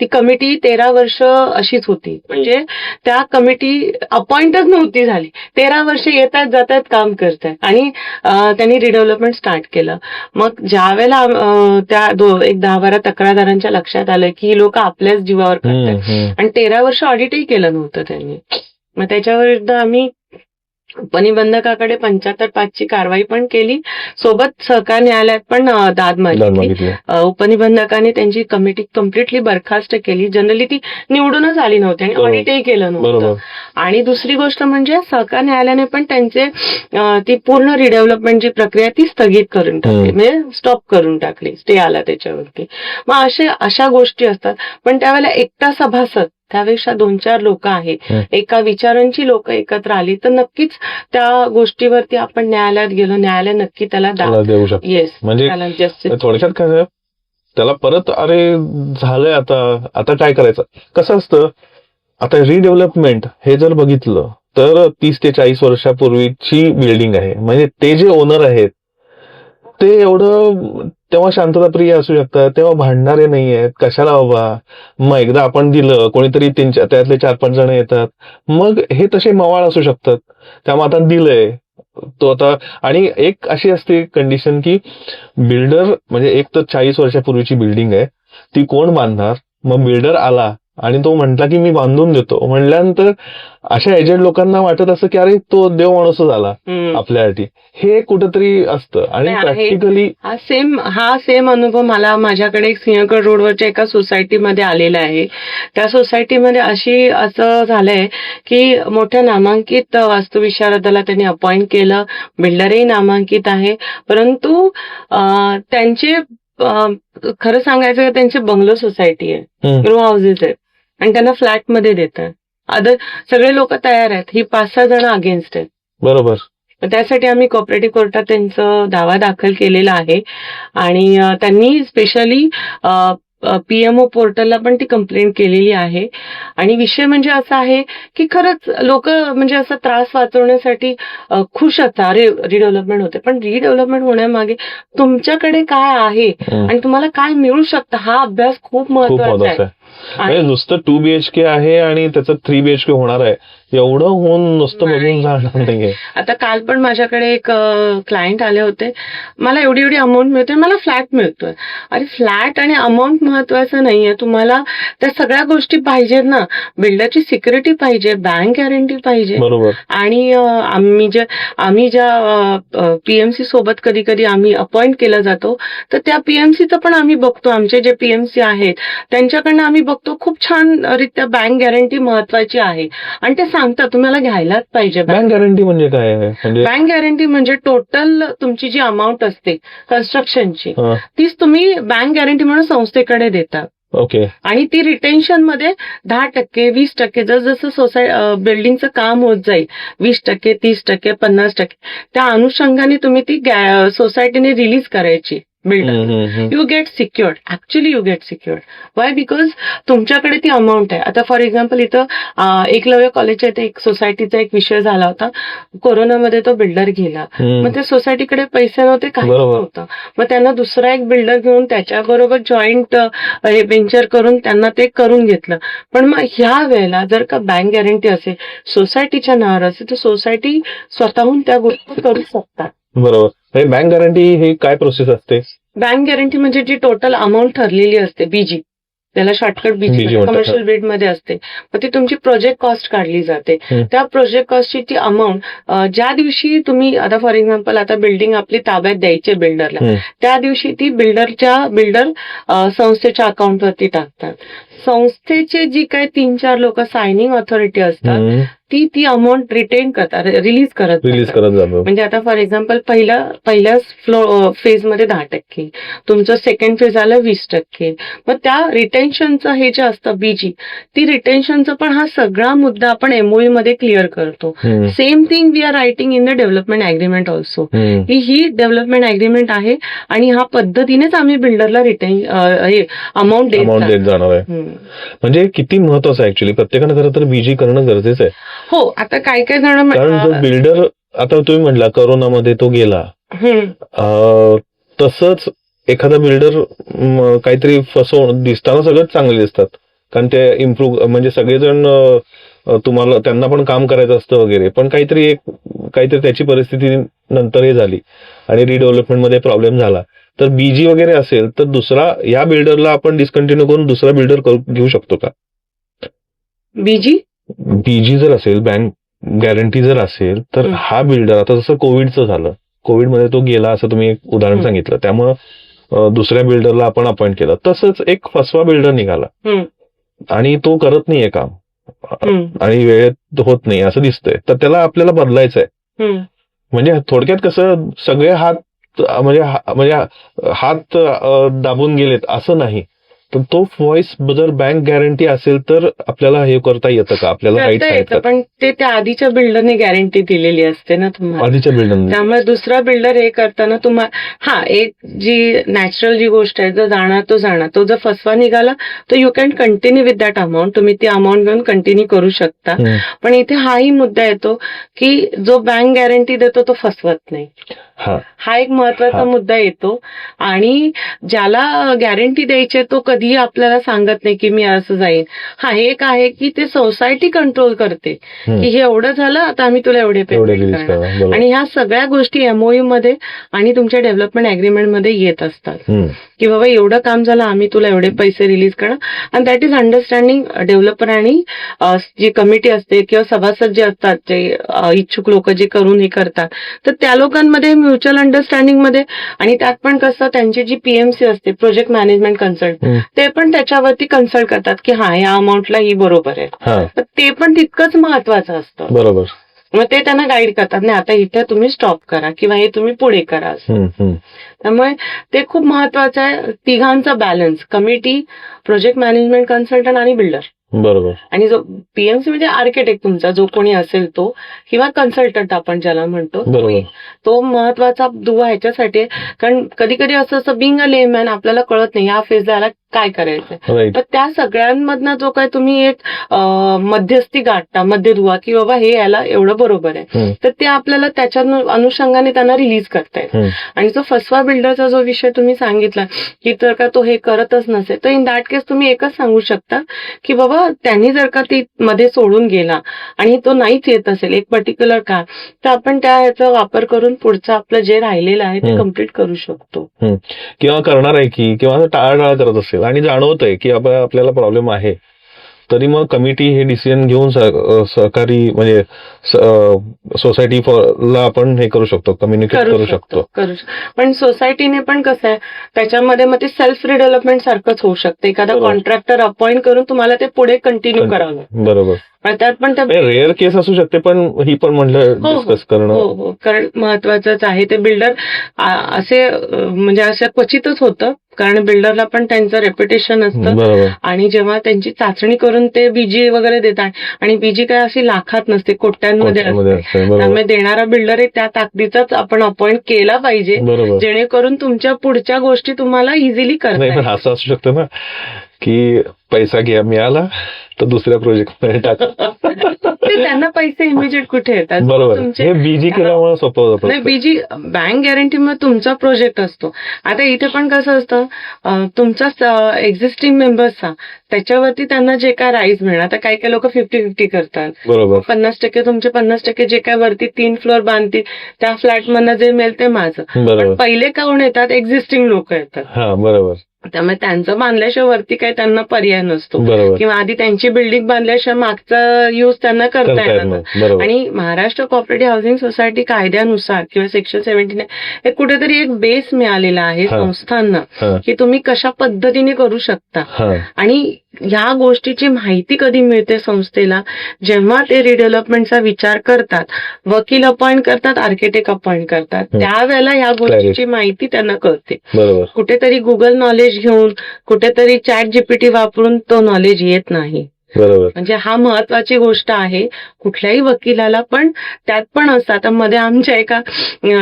ती कमिटी 13 वर्ष अशीच होती, म्हणजे त्या कमिटी अपॉइंटच नव्हती झाली. 13 वर्ष येतात जातात काम करतात आणि त्यांनी रिडेव्हलपमेंट स्टार्ट केलं. मग ज्या वेळेला त्या एक 10-12 तक्रारदारांच्या लक्षात आलं की ही लोक आपल्याच जीवावर करतात आणि 13 वर्ष ऑडिटही केलं नव्हतं त्यांनी, मग त्याच्याविरुद्ध आम्ही उपनिबंधकाकडे 75/5 कारवाई पण केली, सोबत सहकार न्यायालयात पण दाद मागितली. उपनिबंधकाने त्यांची कमिटी कम्प्लिटली बरखास्त केली. जनरली ती निवडूनच आली नव्हती आणि ऑडिटही केलं नव्हतं. आणि दुसरी गोष्ट म्हणजे सहकार न्यायालयाने पण त्यांचे ती पूर्ण रिडेव्हलपमेंटची प्रक्रिया ती स्थगित करून टाकली, म्हणजे स्टॉप करून टाकली, स्टे आला त्याच्यावरती. मग अशा गोष्टी असतात. पण त्यावेळेला एकटा सभासद त्यापेक्षा 2-4 लोक आहेत, एका विचारांची लोक एकत्र आली तर नक्कीच त्या गोष्टीवरती आपण न्यायालयात गेलो, न्यायालय नक्की त्याला देऊ शकतो. येस, म्हणजे त्याला जस्टिस. थोडक्यात काय त्याला परत अरे झालंय आता काय करायचं. कसं असतं, आता रिडेव्हलपमेंट हे जर बघितलं तर 30 ते 40 वर्षापूर्वीची बिल्डिंग आहे. म्हणजे ते जे ओनर आहेत ते एवढं तेव्हा शांतताप्रिय असू शकतात, तेव्हा भांडणारे नाही आहेत. कशाला बाबा, मग एकदा आपण दिलं कोणीतरी त्यातले 4-5 जण येतात, मग हे तसे मवाळ असू शकतात. त्यामुळे आता दिलंय तो आता. आणि एक अशी असते कंडिशन की बिल्डर, म्हणजे एक तर 40 वर्षापूर्वीची बिल्डिंग आहे, ती कोण बांधणार. मग बिल्डर आला आणि तो म्हटला की मी बांधून देतो, म्हणल्यानंतर अशा एजंट लोकांना वाटत असं की अरे तो देव माणूसच आला आपल्यासाठी, हे कुठेतरी असतं. आणि प्रॅक्टिकली हा सेम अनुभव मला माझ्याकडे सिंहगड रोडवरच्या एका सोसायटीमध्ये आलेला आहे. त्या सोसायटीमध्ये असं झालंय की मोठ्या नामांकित वास्तुविशारदाला त्यांनी अपॉइंट केलं, बिल्डरही नामांकित आहे, परंतु त्यांचे खरं सांगायचं तर त्यांचे बंगलो सोसायटी आहे, रो हाऊसेस आहेत आणि त्यांना फ्लॅटमध्ये देतात. सगळे लोक तयार आहेत, ही 5-6 जण अगेन्स्ट आहेत. बरोबर. त्यासाठी आम्ही कोऑपरेटिव्ह कोर्टात त्यांचा दावा दाखल केलेला आहे आणि त्यांनी स्पेशली पीएमओ पोर्टलला पण ती कंप्लेंट केलेली आहे. आणि विषय म्हणजे असा आहे की खरंच लोक म्हणजे असा त्रास वाचवण्यासाठी खुश असतात, रिडेव्हलपमेंट होते, पण रिडेव्हलपमेंट होण्यामागे तुमच्याकडे काय आहे आणि तुम्हाला काय मिळू शकतं हा अभ्यास खूप महत्वाचा आहे. नुसतं 2 BHK आहे आणि त्याचं 3 BHK होणार आहे एवढं होऊन नुसतं बघून जाणार नाहीये. आता काल पण माझ्याकडे एक क्लायंट आले होते, मला एवढी अमाऊंट मिळते, मला फ्लॅट मिळतोय. अरे फ्लॅट आणि अमाऊंट महत्वाचं नाहीये, तुम्हाला त्या सगळ्या गोष्टी पाहिजेत ना. बिल्डरची सिक्युरिटी पाहिजे, बँक गॅरंटी पाहिजे. बरोबर. आणि आम्ही ज्या पीएमसी सोबत कधी आम्ही अपॉइंट केला जातो, तर त्या पीएमसीचं पण आम्ही बघतो, आमचे जे पीएमसी आहेत त्यांच्याकडनं आम्ही बघतो खूप छान रित्या बँक गॅरंटी महत्वाची आहे आणि ते सांगतात तुम्हाला घ्यायलाच पाहिजे. बँक गॅरंटी म्हणजे काय आहे? बँक गॅरंटी म्हणजे टोटल तुमची जी अमाऊंट असते कन्स्ट्रक्शनची, तीच तुम्ही बँक गॅरंटी म्हणून संस्थेकडे देता. ओके. आणि ती रिटेन्शन मध्ये 10%, 20%, जसं बिल्डिंगचं काम होत जाईल 20%, 30%, 50%, त्या अनुषंगाने तुम्ही ती सोसायटीने रिलीज करायची. Builder, you get secured. Actually you get secured. Y? Because तुमच्याकडे ती अमाऊंट आहे. आता फॉर एक्झाम्पल इथं एकलव्य कॉलेजच्या इथे एक सोसायटीचा एक विषय झाला होता. कोरोनामध्ये तो बिल्डर गेला. मग त्या सोसायटीकडे पैसे नव्हते, काही बरोबर. नव्हतं. मग त्यांना दुसरा एक बिल्डर घेऊन त्याच्याबरोबर जॉईंट व्हेंचर करून त्यांना ते करून घेतलं. पण मग ह्या वेळेला जर का बँक गॅरंटी असेल, सोसायटीच्या नावावर असेल, तर सोसायटी स्वतःहून त्या गोष्टी करू शकतात. बरोबर. बँक गॅरंटी ही काय प्रोसेस असते? बँक गॅरंटी म्हणजे जी टोटल अमाऊंट ठरलेली असते, बीजी, त्याला शॉर्टकट BG बीजी म्हणतात. कमर्शियल बिड मध्ये असते. मग ती तुमची प्रोजेक्ट कॉस्ट काढली जाते. त्या प्रोजेक्ट कॉस्टची ती अमाऊंट ज्या दिवशी तुम्ही, आता फॉर एक्झाम्पल आता बिल्डिंग आपली ताब्यात द्यायची बिल्डरला, त्या दिवशी ती बिल्डर संस्थेच्या अकाउंटवरती टाकतात. संस्थेचे जी काही 3-4 लोक सायनिंग ऑथॉरिटी असतात, ती अमाऊंट रिटेन करतात, रिलीज करत जातो. म्हणजे आता फॉर एक्झाम्पल पहिल्या फेज मध्ये 10%, तुमचं सेकंड फेज आलं 20%. मग त्या रिटेन्शनचं हे जे असतं बीजी, ती रिटेन्शनचं पण हा सगळा मुद्दा आपण एमओयू मध्ये क्लिअर करतो. Same thing we are writing in the development agreement also. ही डेव्हलपमेंट अग्रीमेंट आहे आणि ह्या पद्धतीनेच आम्ही बिल्डरला अमाऊंट देत जाणार आहे. म्हणजे किती महत्वाचं आहे ऍक्च्युली. प्रत्येकानं खरं तर बीजी करणं गरजेचं आहे. हो. आता काही जण कारण जो बिल्डर, आता तुम्ही म्हटला करोनामध्ये तो गेला, तसंच एखादा बिल्डर काहीतरी दिसताना सगळंच चांगले दिसतात, कारण ते इम्प्रूव्ह, म्हणजे सगळेजण तुम्हाला त्यांना पण काम करायचं असतं वगैरे, पण काहीतरी त्याची परिस्थिती नंतर हे झाली आणि रिडेव्हलपमेंट मध्ये प्रॉब्लेम झाला, तर बीजी वगैरे असेल तर दुसरा, या बिल्डरला आपण डिस्कंटिन्यू करून दुसरा बिल्डर घेऊ शकतो का? बीजी जर असेल, बँक गॅरंटी जर असेल, तर हा बिल्डर, आता जसं कोविडचं झालं, कोविडमध्ये तो गेला असं तुम्ही एक उदाहरण सांगितलं, त्यामुळं दुसऱ्या बिल्डरला आपण अपॉइंट केलं. तसंच एक फसवा बिल्डर निघाला आणि तो करत नाहीये काम आणि वेळेत होत नाही असं दिसतंय, तर त्याला आपल्याला बदलायचंय. म्हणजे थोडक्यात कसं, सगळे म्हणजे हात दाबून गेलेत असं नाही, तर तो व्हॉइस जर बँक गॅरंटी असेल तर आपल्याला हे करता येतं का? आपल्याला राईट सांगितलं, पण ते त्या आधीच्या बिल्डरने गॅरंटी दिलेली असते ना तुम्हाला, आधीच्या बिल्डरने. त्यामुळे दुसरा बिल्डर हे करताना तुम्हाला एक जी नॅचरल जी गोष्ट आहे, जो जाणार तो जर फसवा निघाला तर you can continue with that amount, तुम्ही ती अमाऊंट घेऊन कंटिन्यू करू शकता. पण इथे हाही मुद्दा येतो की जो बँक गॅरंटी देतो तो फसवत नाही. हा एक महत्वाचा मुद्दा येतो. आणि ज्याला गॅरंटी द्यायची तो कधीही आपल्याला सांगत नाही की मी असं जाईन. हे एक आहे की ते सोसायटी कंट्रोल करते की हे एवढं झालं, आता आम्ही तुला एवढे पेमेंट करणार. आणि ह्या सगळ्या गोष्टी एमओयू मध्ये आणि तुमच्या डेव्हलपमेंट अग्रीमेंट मध्ये येत असतात की बाबा एवढं काम झालं, आम्ही तुला एवढे पैसे रिलीज करणार. आणि दॅट इज अंडरस्टँडिंग डेव्हलपर आणि जी कमिटी असते किंवा सभासद जे असतात, जे इच्छुक लोक जे करून हे करतात, तर त्या लोकांमध्ये म्युच्युअल अंडरस्टँडिंग मध्ये. आणि त्यात पण कसं, त्यांची जी पीएमसी असते, प्रोजेक्ट मॅनेजमेंट कन्सल्टंट, ते पण त्याच्यावरती कन्सल्ट करतात की या अमाऊंटला ही बरोबर आहे. तर ते पण तितकंच महत्वाचं असतं. बरोबर. मग ते त्यांना गाईड करतात, नाही आता इथे तुम्ही स्टॉप करा किंवा हे तुम्ही पुढे करा. त्यामुळे ते खूप महत्वाचं आहे. तिघांचा balance, committee, project management consultant आणि बिल्डर. बरोबर. आणि जो पीएमसी म्हणजे आर्किटेक्ट तुमचा जो कोणी असेल तो, किंवा कन्सल्टंट आपण ज्याला म्हणतो, तो महत्वाचा दुवा ह्याच्यासाठी. कारण कधी कधी असं बिंग अ लेमॅन आपल्याला कळत नाही या फेजला काय करायचंय. तर त्या सगळ्यांमधनं जो काय तुम्ही एक मध्यस्थी गाठता, मध्य दुवा, की बाबा हे याला एवढं बरोबर आहे, तर ते आपल्याला त्याच्या अनुषंगाने त्यांना रिलीज करतायत. आणि जो फसवा बिल्डरचा जो विषय तुम्ही सांगितला की जर का तो हे करतच नसेल, तर इन दॅट केस तुम्ही एकच सांगू शकता की बाबा त्यांनी जर का ती मध्ये सोडून गेला आणि तो नाहीच येत असेल एक पर्टिक्युलर काम, तर आपण त्याचा वापर करून पुढचं आपलं जे राहिलेलं आहे ते कम्प्लीट करू शकतो. किंवा करणार आहे की किंवा टाळाटाळ करत असेल आणि जाणवत आहे की आपल्याला प्रॉब्लेम आहे, तरी मग कमिटी हे डिसिजन घेऊन सहकारी म्हणजे सोसायटीला आपण हे करू शकतो, कम्युनिकेट करू शकतो. पण सोसायटीने पण कसं आहे, त्याच्यामध्ये मग ते सेल्फ रिडेव्हलपमेंट सारखंच होऊ शकतं. एखादा कॉन्ट्रॅक्टर अपॉइंट करून तुम्हाला ते पुढे कंटिन्यू करावं. बरोबर. त्यात पण रेअर केस असू शकते, पण ही पण म्हणलं डिस्कस करणं. हो, कारण महत्वाचंच आहे. ते बिल्डर असे म्हणजे अशा क्वचितच होतं कारण बिल्डरला पण त्यांचं रेप्युटेशन असतं बरोबर. आणि जेव्हा त्यांची चाचणी करून ते बीजी वगैरे देतात आणि बीजी काय अशी लाखात नसते, कोट्यांमध्ये कोट्यामध्ये असते. असते. बरोबर त्यामुळे देणारा बिल्डर त्या ताकदीचाच आपण अपॉइंट केला पाहिजे, बरोबर. जेणेकरून तुमच्या पुढच्या गोष्टी तुम्हाला इझिली करता नाही पण येईल. असं असू शकतं ना की पैसा घ्या मिळाला तर दुसऱ्या प्रोजेक्ट मध्ये टाका. ते त्यांना पैसे इमिजिएट कुठे येतात? बरोबर. तुमचे हे बीजी केल्यामुळे सोपं नाही, जातं. बीजी बँक गॅरंटीमुळे तुमचा प्रोजेक्ट असतो. आता इथे पण कसं असतं, तुमचा एक्झिस्टिंग मेंबर्सचा त्याच्यावरती त्यांना जे काय राईज मिळणार, आता काही काही लोक 50-50 करतात. बरोबर 50% तुमचे 50% जे काय वरती 3 फ्लोअर बांधतील त्या फ्लॅट मधनं जे मिळेल ते माझं. पण बरोबर. पहिले कोण येतात? एक्झिस्टिंग लोक येतात. हा बरोबर त्यामुळे त्यांचं बांधल्याशिवाय वरती काही त्यांना पर्याय नसतो, बरोबर किंवा आधी त्यांची बिल्डिंग बांधल्याशिवाय मागचा यूज त्यांना करता करता येत येणार नाही. नाही. बरोबर आणि महाराष्ट्र कोऑपरेटिव्ह हाऊसिंग सोसायटी कायद्यानुसार किंवा सेक्शन 79 हे कुठेतरी एक बेस मिळालेला आहे हा. संस्थांना, हा की तुम्ही कशा पद्धतीने करू शकता. हा आणि ह्या गोष्टीची माहिती कधी मिळते संस्थेला? जेव्हा ते रिडेव्हलपमेंटचा विचार करतात, वकील अपॉइंट करतात, आर्किटेक्ट अपॉइंट करतात, त्यावेळेला ह्या गोष्टीची माहिती त्यांना कळते. बरोबर कुठेतरी गुगल नॉलेज घेऊन, कुठेतरी चॅट जीपीटी वापरून तो नॉलेज येत नाही. बरोबर म्हणजे हा महत्वाची गोष्ट आहे कुठल्याही वकिलाला. पण त्यात पण असतं, आता मध्ये आमच्या एका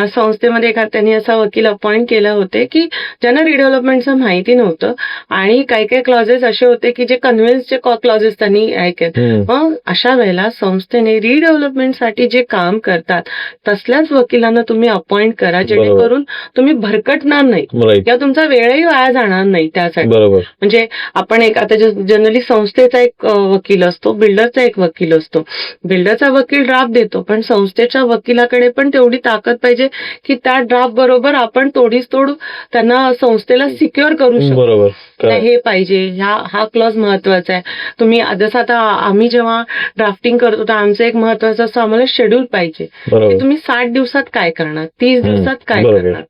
संस्थेमध्ये त्यांनी असा वकील अपॉइंट केले होते की ज्यांना रिडेव्हलपमेंटचं माहिती नव्हतं आणि काही काही क्लॉजेस असे होते की जे कन्व्हिन्सचे क्लॉजेस त्यांनी ऐकत. मग अशा वेळेला संस्थेने रिडेव्हलपमेंटसाठी जे काम करतात तसल्याच वकिलांना तुम्ही अपॉइंट करा, जेणेकरून तुम्ही भरकटणार नाही राईट किंवा तुमचा वेळही वाया जाणार नाही त्यासाठी. बरोबर म्हणजे आपण एक आता जनरली संस्थेचा एक वकील असतो, बिल्डरचा एक वकील असतो. बिल्डरचा वकील ड्राफ्ट देतो, पण संस्थेच्या वकिलाकडे पण तेवढी ताकद पाहिजे की त्या ड्राफ्ट बरोबर आपण तोडीस तोड त्यांना संस्थेला सिक्युअर करू शकतो. बरोबर नाही, हे पाहिजे, हा क्लॉज महत्वाचा आहे. तुम्ही जसं आता आम्ही जेव्हा ड्राफ्टिंग करतो तर आमचं एक महत्वाचं असं आम्हाला शेड्यूल पाहिजे की बरोबर तुम्ही 60 दिवसात काय करणार, 30 दिवसात काय बरोबर. करणार.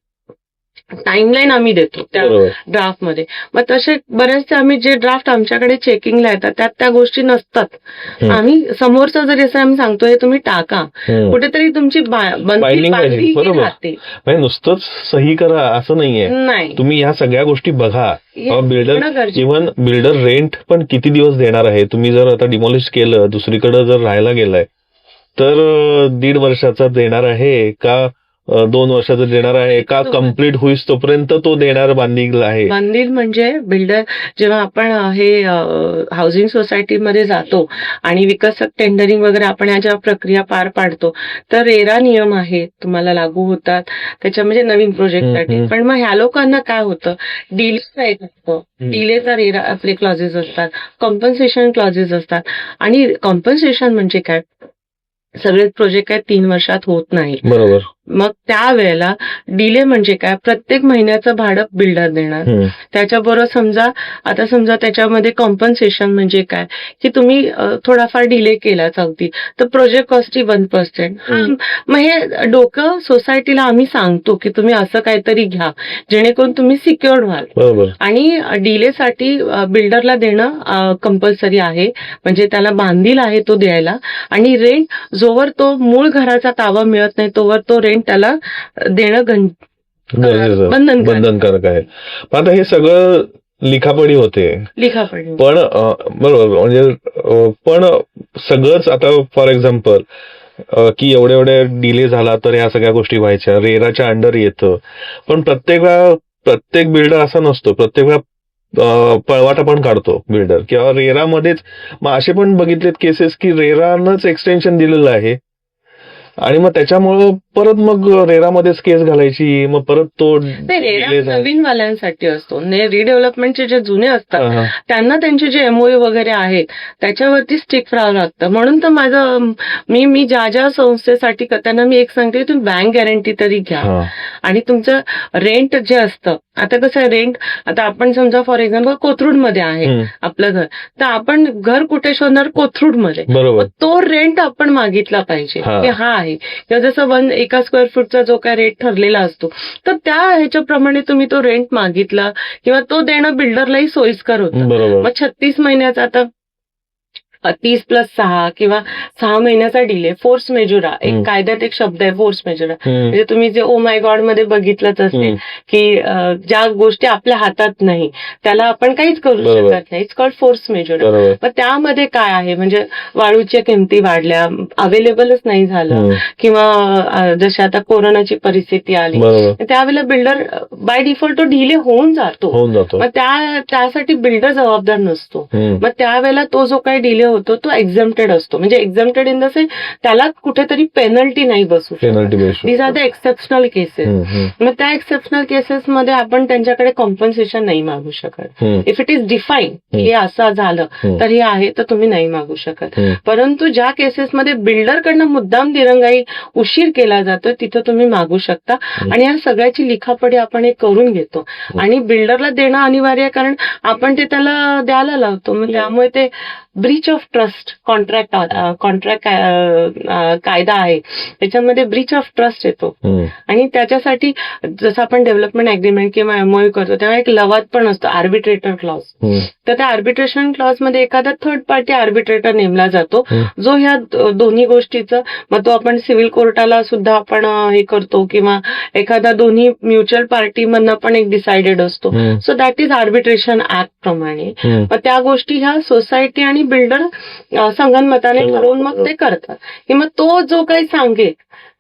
टाइमलाईन आम्ही देतो त्या बरोबर ड्राफ्ट मध्ये. मग तसे बरेचसे आम्ही जे ड्राफ्ट आमच्याकडे चेकिंगला येतात त्यात त्या गोष्टी नसतात. आम्ही समोरचा जरी असं आम्ही सांगतोय तुम्ही टाका, कुठेतरी तुमची Binding पाहिजे. बांधली बरोबर. राहते. म्हणजे नुसतंच सही करा असं नाहीये. नाही, तुम्ही ह्या सगळ्या गोष्टी बघा. हे बिल्डर करणं गरजेचं. इव्हन बिल्डर रेंट पण किती दिवस देणार आहे. तुम्ही जर आता डिमॉलिश केलं, दुसरीकडे जर राहायला गेलाय तर 1.5 वर्षाचा देणार आहे का 2 वर्षाचा देणार आहे का, कम्प्लीट होईस तोपर्यंत तो देणार बांधिंग आहे. बांधील म्हणजे बिल्डर जेव्हा आपण हे हाऊसिंग सोसायटीमध्ये जातो आणि विकसक टेंडरिंग वगैरे आपण ह्या ज्या प्रक्रिया पार पाडतो तर रेरा नियम आहेत तुम्हाला लागू होतात त्याच्या म्हणजे नवीन प्रोजेक्टसाठी. पण मग ह्या लोकांना काय होतं, डिलेचा एक असतो, डिलेचा रेरा आपले क्लॉजेस असतात, कॉम्पन्सेशन क्लॉजेस असतात. आणि कॉम्पन्सेशन म्हणजे काय, सगळेच प्रोजेक्ट काय 3 वर्षात होत नाही. बरोबर मग त्यावेळेला डिले म्हणजे काय, प्रत्येक महिन्याचं भाडं बिल्डर देणार. त्याच्याबरोबर समजा त्याच्यामध्ये कॉम्पन्सेशन म्हणजे काय की तुम्ही थोडाफार डिले केला अगदी तर प्रोजेक्ट कॉस्ट 1%. मग हे डोकं सोसायटीला आम्ही सांगतो की तुम्ही असं काहीतरी घ्या जेणेकरून तुम्ही सिक्युअर्ड व्हाल. बरोबर आणि डिलेसाठी बिल्डरला देणं कंपल्सरी आहे, म्हणजे त्याला बांधील आहे तो द्यायला. आणि रेंट जोवर तो मूळ घराचा ताबा मिळत नाही तोवर तो रेंट त्याला देणं बंधनकारक आहे. पण आता हे सगळं लिखापडी होते. लिखापडी. पण बरोबर म्हणजे पण सगळंच आता फॉर एक्झाम्पल की एवढे डिले झाला तर ह्या सगळ्या गोष्टी व्हायच्या, रेराच्या अंडर येतं. पण प्रत्येक बिल्डर असा नसतो. प्रत्येक वेळा पळवाटा पण काढतो बिल्डर किंवा रेरामध्येच. मग असे पण बघितलेत केसेस की रेरानंच एक्सटेन्शन दिलेलं आहे आणि मग त्याच्यामुळं परत मग रेरामध्येच केस घालायची, मग परत तो नवीन वाल्यांसाठी असतो. रिडेव्हलपमेंटचे जे जुने असतात त्यांना त्यांचे जे एमओयू वगैरे आहेत त्याच्यावरती स्टिक राहावं लागतं. म्हणून तर माझं मी ज्या संस्थेसाठी त्यांना मी एक सांगते, तुम्ही बँक गॅरंटी तरी घ्या. आणि तुमचं रेंट जे असतं, आता कसं आहे रेंट, आता आपण समजा फॉर एक्झाम्पल कोथरूडमध्ये आहे आपलं घर, तर आपण घर कुठे शोधणार, कोथरूडमध्ये. तो रेंट आपण मागितला पाहिजे की हा आहे, किंवा जसं 1 स्क्वेअर फूटचा जो काय रेट ठरलेला असतो तर त्या ह्याच्याप्रमाणे तुम्ही तो रेंट मागितला किंवा तो देणं बिल्डरलाही सोयीस्कर होतं. मग 36 महिन्याचा आता 30+6 किंवा 6 महिन्याचा डिले, फोर्स मेजुरा, एक कायद्यात एक शब्द आहे फोर्स मेजुरा. म्हणजे तुम्ही जे ओ माय गॉड मध्ये बघितलंच असेल की ज्या गोष्टी आपल्या हातात नाही त्याला आपण काहीच करू शकत नाही. It's called force majeure. पण त्यामध्ये काय आहे, म्हणजे वाळूच्या किमती वाढल्या, अवेलेबलच नाही झालं, किंवा जशी आता कोरोनाची परिस्थिती आली त्यावेळेला बिल्डर बाय डिफॉल्ट तो डिले होऊन जातो. मग त्यासाठी बिल्डर जबाबदार नसतो. मग त्यावेळेला तो जो काही डिले होतो तो एक्झम्प्टेड असतो. म्हणजे एक्झम्प्टेड इन द सेन्स त्याला कुठेतरी पेनल्टी नाही बसू शकत. These are the exceptional cases. मग त्या एक्सेप्शनल केसेस मध्ये आपण त्यांच्याकडे कॉम्पन्सेशन नाही मागू शकत. इफ इट इज डिफाईन हे असं झालं तर हे आहे तर तुम्ही नाही मागू शकत. परंतु ज्या केसेसमध्ये बिल्डरकडनं मुद्दाम दिरंगाई उशीर केला जातो तिथं तुम्ही मागू शकता. आणि या सगळ्याची लिखापडी आपण हे करून घेतो आणि बिल्डरला देणं अनिवार्य आहे, कारण आपण ते त्याला द्यायला लावतो. मग त्यामुळे ते ब्रीच ऑफ ट्रस्ट कॉन्ट्रॅक्ट कायदा आहे त्याच्यामध्ये ब्रीच ऑफ ट्रस्ट येतो. आणि त्याच्यासाठी जसं आपण डेव्हलपमेंट अग्रीमेंट किंवा एमओयू करतो तेव्हा एक लवाद पण असतो, आर्बिट्रेटर क्लॉज. तर त्या आर्बिट्रेशन क्लॉज मध्ये एखादा थर्ड पार्टी आर्बिट्रेटर नेमला जातो जो ह्या दोन्ही गोष्टीचं, मग तो आपण सिव्हिल कोर्टाला सुद्धा आपण हे करतो किंवा एखादा दोन्ही म्युच्युअल पार्टी मधनं पण एक डिसाइडेड असतो. So that is arbitration act प्रमाणे. मग त्या गोष्टी ह्या सोसायटी आणि बिल्डर संगनमताने ठरवून मग ते करतात की मग तो जो काही सांगेल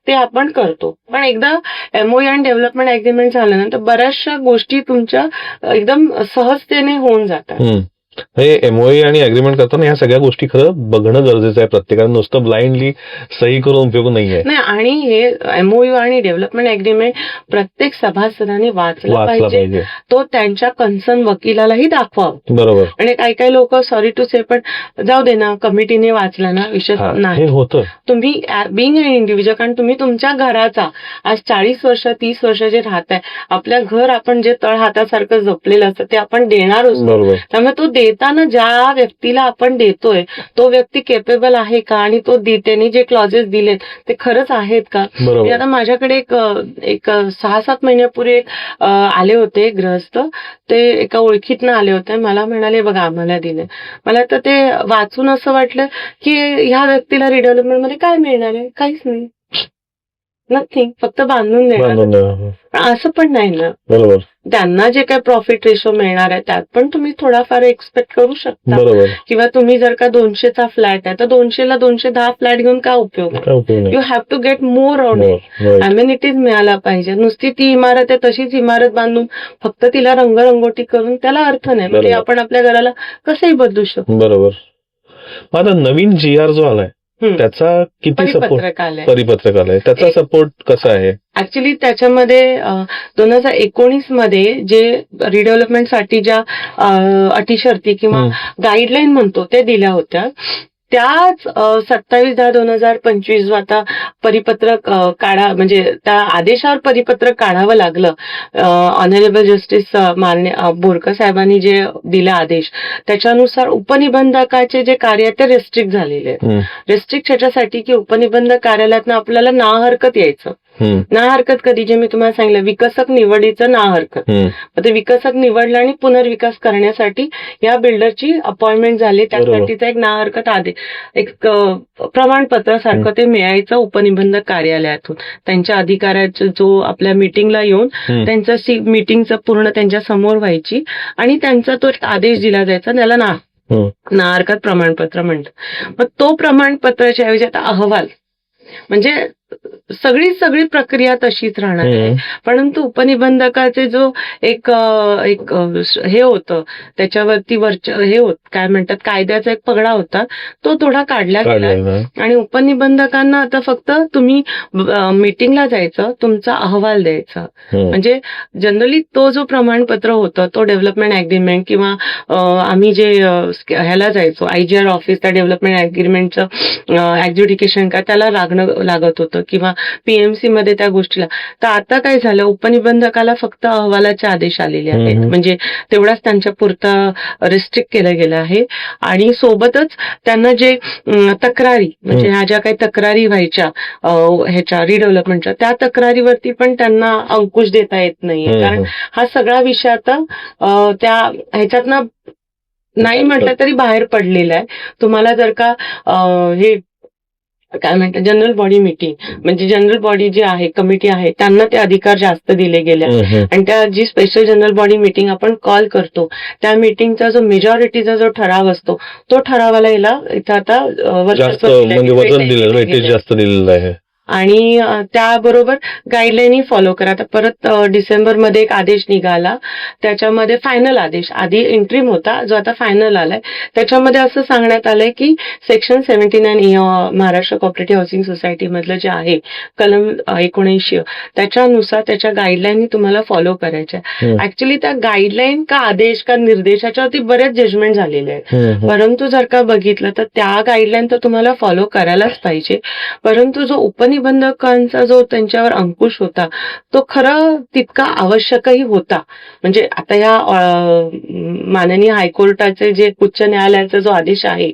ते आपण करतो. पण एकदा एमओयू आणि डेव्हलपमेंट अग्रीमेंट झाल्यानंतर बऱ्याचशा गोष्टी तुमच्या एकदम सहजतेने होऊन जातात. हे एमओयू आणि अग्रीमेंट करताना ह्या सगळ्या गोष्टी खरं बघणं गरजेचं आहे. प्रत्येकाने नुसतं ब्लाइंडली सही करून उपयोग नाहीये. नाही, आणि हे एमओयू आणि डेव्हलपमेंट अग्रीमेंट प्रत्येक सभासदाने वाचला पाहिजे. तो त्यांच्या कन्सर्न वकिलालाही दाखवावं. बरोबर. आणि काही लोक सॉरी टू से पण जाऊ दे ना, कमिटीने वाचला ना, विषय नाही होतं. तुम्ही बिंग अन इंडिव्हिज्युअल, कारण तुम्ही तुमच्या घराचा आज 40 वर्ष 30 वर्ष जे राहताय, आपल्या घर आपण जे तळ हातासारखं जपलेलं असतं ते आपण देणार असतो. त्यामुळे तो देताना ज्या व्यक्तीला आपण देतोय तो व्यक्ती केपेबल आहे का, आणि तो त्याने जे क्लॉजेस दिलेत ते खरंच आहेत का. आता माझ्याकडे एक 6-7 महिन्यापूर्वी आले होते गृहस्थ, ते एका ओळखीतनं आले होते. मला म्हणाले बघा आम्हाला दिले. मला तर ते वाचून असं वाटलं की ह्या व्यक्तीला रिडेव्हलपमेंट मध्ये काय मिळणार आहे, काहीच नाही, नथिंग, फक्त बांधून देणार. असं पण नाही ना. बरोबर. त्यांना जे काही प्रॉफिट रेशो मिळणार आहे त्यात पण तुम्ही थोडाफार एक्सपेक्ट करू शकता. किंवा तुम्ही जर का 200चा फ्लॅट आहे तर 200ला 210 फ्लॅट घेऊन काय उपयोग आहे. You have to get more on it. Amenities मिळाला पाहिजे. नुसती ती इमारत आहे तशीच इमारत बांधून फक्त तिला रंगरंगोटी करून त्याला अर्थ नाही. म्हणजे आपण आपल्या घराला कसंही बदलू शकतो. बरोबर. आता नवीन जीआर जो आलाय त्याचा किती सपोर्ट, परिपत्रक आलंय, त्याचा सपोर्ट कसा आहे. ऍक्च्युली त्याच्यामध्ये 2019 मध्ये जे रिडेव्हलपमेंटसाठी ज्या अटी शर्ती किंवा गाईडलाईन म्हणतो ते दिल्या होत्या, त्याच 27/10/2025 आता परिपत्रक काढा, म्हणजे त्या आदेशावर परिपत्रक काढावं लागलं. ऑनरेबल जस्टिस माननीय बोरकर साहेबांनी जे दिले आदेश त्याच्यानुसार उपनिबंधकाचे जे कार्य आहे ते रेस्ट्रिक्ट झालेले आहेत. रेस्ट्रिक्ट ह्याच्यासाठी की उपनिबंधक कार्यालयातनं आपल्याला ना हरकत यायचं. ना हरकत कधी, जे मी तुम्हाला सांगितलं विकसक निवडीचं ना हरकत. ते विकसक निवडलं आणि पुनर्विकास करण्यासाठी या बिल्डरची अपॉइंटमेंट झाली, त्यासाठीचा एक ना हरकत आदेश, एक प्रमाणपत्र सारखं ते मिळायचं उपनिबंधक कार्यालयातून. त्यांच्या अधिकाऱ्याचा जो आपल्या मीटिंगला येऊन त्यांचं मीटिंगचं पूर्ण त्यांच्या समोर व्हायची आणि त्यांचा तो आदेश दिला जायचा, त्याला ना हरकत प्रमाणपत्र म्हणतात. मग तो प्रमाणपत्राच्या ऐवजी आता अहवाल, म्हणजे सगळी प्रक्रिया तशीच राहणार आहे. परंतु उपनिबंधकाचे जो एक हे होतं त्याच्यावरती हे होत काय म्हणतात कायद्याचा एक पगडा होता तो थोडा काढला गेला. आणि उपनिबंधकांना आता फक्त तुम्ही मीटिंगला जायचं, तुमचा अहवाल द्यायचा. म्हणजे जनरली तो जो प्रमाणपत्र होतं तो डेव्हलपमेंट अग्रीमेंट किंवा आम्ही जे ह्याला जायचो IGR ऑफिस, त्या डेव्हलपमेंट अग्रीमेंटचं ऍडज्युडिकेशन का त्याला लागत होतं किंवा PMC मध्ये त्या गोष्टीला. तर आता काय झालं, उपनिबंधकाला फक्त अहवालाचे आदेश आलेले आहेत, म्हणजे तेवढाच त्यांच्या पुरता रिस्ट्रिक्ट केलं गेलं आहे. आणि सोबतच त्यांना जे तक्रारी, म्हणजे ह्या ज्या काही तक्रारी व्हायच्या ह्याच्या रिडेव्हलपमेंटच्या, त्या तक्रारीवरती पण त्यांना अंकुश देता येत नाहीये. कारण हा सगळा विषय आता त्या ह्याच्यातनं नाही म्हटलं तरी बाहेर पडलेलं आहे. तुम्हाला जर का हे काय म्हणतात जनरल बॉडी मीटिंग म्हणजे जनरल बॉडी जी आहे कमिटी आहे त्यांना ते अधिकार जास्त दिले गेले आहेत. आणि त्या जी स्पेशल जनरल बॉडी मीटिंग आपण कॉल करतो त्या मीटिंगचा जो मेजॉरिटीचा जो ठराव असतो तो ठरावाला याला इथं आता जास्त वर्चस्व दिलंय, म्हणजे वजन दिलेलं, weightage वेटेज दिलंय. जास्त दिलेलं आहे. आणि त्याबरोबर गाईडलाईनही फॉलो करा. आता परत डिसेंबरमध्ये एक आदेश निघाला त्याच्यामध्ये फायनल आदेश आधी इंट्रीम होता जो आता फायनल आलाय त्याच्यामध्ये असं सांगण्यात आलंय की section 79 Maharashtra cooperative housing society मधलं जे आहे कलम 79 त्याच्यानुसार त्याच्या गाईडलाईन तुम्हाला फॉलो करायच्या. ऍक्च्युली त्या गाईडलाईन का आदेश का निर्देशाच्यावरती बरेच जजमेंट झालेले आहेत. परंतु जर का बघितलं तर त्या गाईडलाईन तर तुम्हाला फॉलो करायलाच पाहिजे. परंतु जो उपनिबंधकांचा जो त्यांच्यावर अंकुश होता तो खरं तितका आवश्यकही होता. म्हणजे आता या माननीय हायकोर्टाचे जे उच्च न्यायालयाचा जो आदेश आहे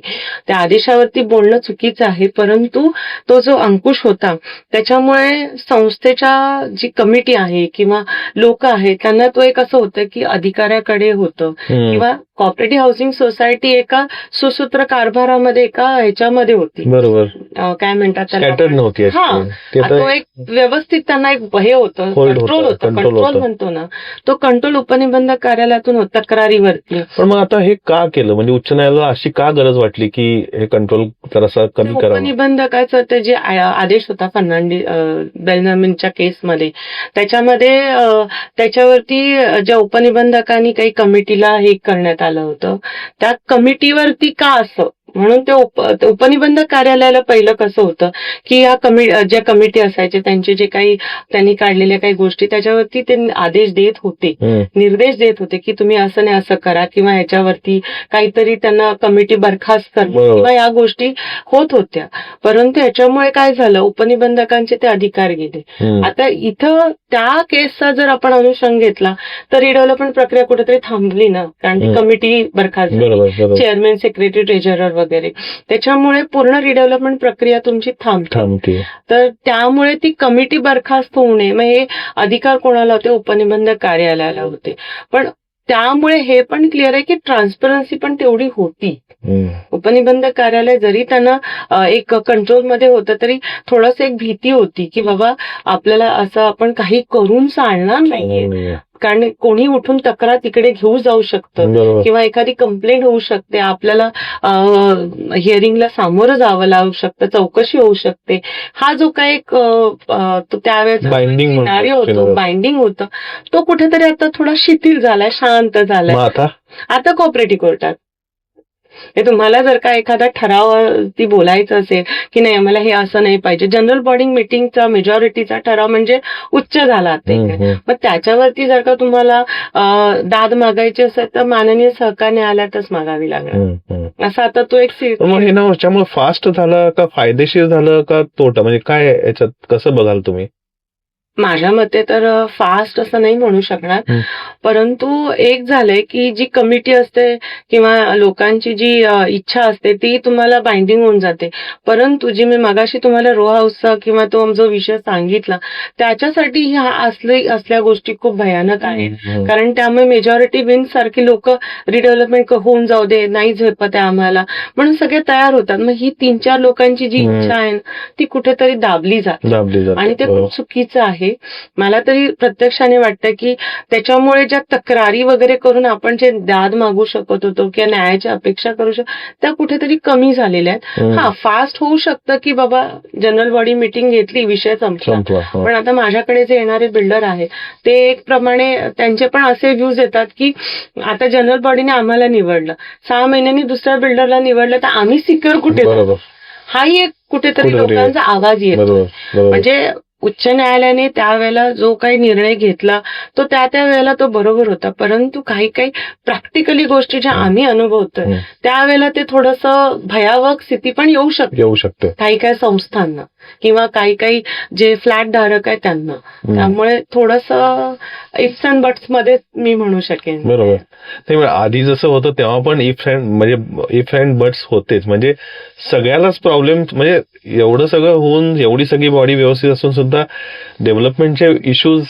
त्या आदेशावरती बोलणं चुकीचं आहे. परंतु तो जो अंकुश होता त्याच्यामुळे संस्थेच्या जी कमिटी आहे किंवा लोक आहेत त्यांना तो एक असं होतं की अधिकाऱ्याकडे होतं किंवा कोऑपरेटिव्ह हाऊसिंग सोसायटी एका सुसूत्र कारभारामध्ये एका ह्याच्यामध्ये होती. बरोबर. काय म्हणतात त्याला स्कॅटर्ड नव्हती हा. actually. ते तो तर एक व्यवस्थित त्यांना एक हे होतं Hold कंट्रोल होतं, होतं control कंट्रोल होतं. म्हणतो ना तो कंट्रोल उपनिबंधक कार्यालयातून होता तक्रारीवरती. पण मग आता हे का केलं म्हणजे उच्च न्यायालयाला अशी का गरज वाटली की हे कंट्रोल जरासा कमी करावं? उपनिबंधकाचा ते जे आदेश होता फर्नांडिस बेलनामींच्या केसमध्ये त्याच्यामध्ये त्याच्यावरती ज्या उपनिबंधकांनी काही कमिटीला हे करण्यात आलं होतं त्या कमिटीवरती का असं म्हणून ते उपनिबंधक कार्यालयाला पहिलं कसं होतं की या ज्या कमिटी असायचे त्यांचे जे काही त्यांनी काढलेल्या काही गोष्टी त्याच्यावरती ते आदेश देत होते निर्देश देत होते की तुम्ही असं नाही असं करा किंवा ह्याच्यावरती काहीतरी त्यांना कमिटी बरखास्त करणं बरोबर. किंवा या गोष्टी होत होत्या. परंतु ह्याच्यामुळे काय झालं उपनिबंधकांचे ते अधिकार गेले. आता इथं त्या केसचा जर आपण अनुषंग घेतला तर रिडेव्हलपमेंट प्रक्रिया कुठेतरी थांबली ना कारण ती कमिटी बरखास्त झाली. बरोबर बरोबर चेअरमॅन सेक्रेटरी ट्रेझरर वगैरे त्याच्यामुळे पूर्ण रिडेव्हलपमेंट प्रक्रिया तुमची थांबते. थांबते. तर त्यामुळे ती कमिटी बरखास्त होऊ नये मग हे अधिकार कोणाला होते उपनिबंधक कार्यालयाला होते. पण त्यामुळे हे पण क्लिअर आहे की ट्रान्सपरन्सी पण तेवढी होती. उपनिबंधक कार्यालय जरी त्यांना एक कंट्रोलमध्ये होतं तरी थोडस एक भीती होती की बाबा आपल्याला असं आपण काही करून चालणार नाहीये कारण कोणी उठून तक्रार तिकडे घेऊ जाऊ शकतं बरोबर. किंवा एखादी कंप्लेंट होऊ शकते आपल्याला हिअरिंगला सामोरं जावं लागू शकतं चौकशी होऊ शकते. हा जो काही एक त्यावेळेस Binding म्हणतो. सिनारिओ होतो बाइंडिंग होतं तो कुठेतरी आता थोडा शिथिल झालाय शांत झालाय. मग आता कोऑपरेटिव्ह कोर्टात हे तुम्हाला जर का एखादा ठरावावरती बोलायचं असेल की नाही आम्हाला हे असं नाही पाहिजे जनरल बॉडी मीटिंगचा मेजॉरिटीचा ठराव म्हणजे उच्च झाला ते मग त्याच्यावरती जर का तुम्हाला दाद मागायची असेल तर माननीय सहकार न्यायालयातच मागावी लागणार. असा आता तो एक मग हे ना त्यामुळे फास्ट झालं का फायदेशीर झालं का तोटा म्हणजे काय याच्यात कसं बघाल तुम्ही? माझ्या मते तर फास्ट असं नाही म्हणू शकणार परंतु एक झालंय की जी कमिटी असते किंवा लोकांची जी इच्छा असते ती तुम्हाला बाइंडिंग होऊन जाते. परंतु जी मी मगाशी तुम्हाला रो हाऊसचा किंवा तो जो विषय सांगितला त्याच्यासाठी ह्या असल्या गोष्टी खूप भयानक आहेत कारण त्यामुळे मेजॉरिटी विन सारखी लोक रिडेव्हलपमेंट होऊन जाऊ दे नाही झेपत आहे आम्हाला म्हणून सगळे तयार होतात. मग ही 3-4 लोकांची जी इच्छा आहे ती कुठेतरी दाबली जाते आणि ते खूप चुकीचं आहे. मला तरी प्रत्यक्षाने वाटतं की त्याच्यामुळे ज्या तक्रारी वगैरे करून आपण जे दाद मागू शकत होतो किंवा न्यायाची अपेक्षा करू शकतो त्या कुठेतरी कमी झालेल्या आहेत. हा फास्ट होऊ शकतं की बाबा जनरल बॉडी मीटिंग घेतली विषय संपला पण आता माझ्याकडे जे येणारे बिल्डर आहेत ते एक प्रमाणे त्यांचे पण असे व्ह्यूज येतात की आता जनरल बॉडीने आम्हाला निवडलं 6 महिन्यांनी दुसऱ्या बिल्डरला निवडलं तर आम्ही सिक्युअर कुठे हाही एक कुठेतरी लोकांचा आवाज येतो. म्हणजे उच्च न्यायालयाने त्यावेळेला जो काही निर्णय घेतला तो त्या वेळेला तो बरोबर होता परंतु काही प्रॅक्टिकली गोष्टी ज्या आम्ही अनुभवतोय त्यावेळेला ते थोडंसं भयावह स्थिती पण येऊ शकते काही संस्थांना किंवा काही जे फ्लॅट धारक आहे त्यांना. त्यामुळे थोडंसं इफ्स अँड बट्स मध्ये मी म्हणू शकेन. बरोबर. नाही आधी जसं होतं तेव्हा पण इफ अँड बट्स होतेच म्हणजे सगळ्यालाच प्रॉब्लेम म्हणजे एवढं सगळं होऊन एवढी सगळी बॉडी व्यवस्थित असून सुद्धा डेव्हलपमेंटचे इश्यूज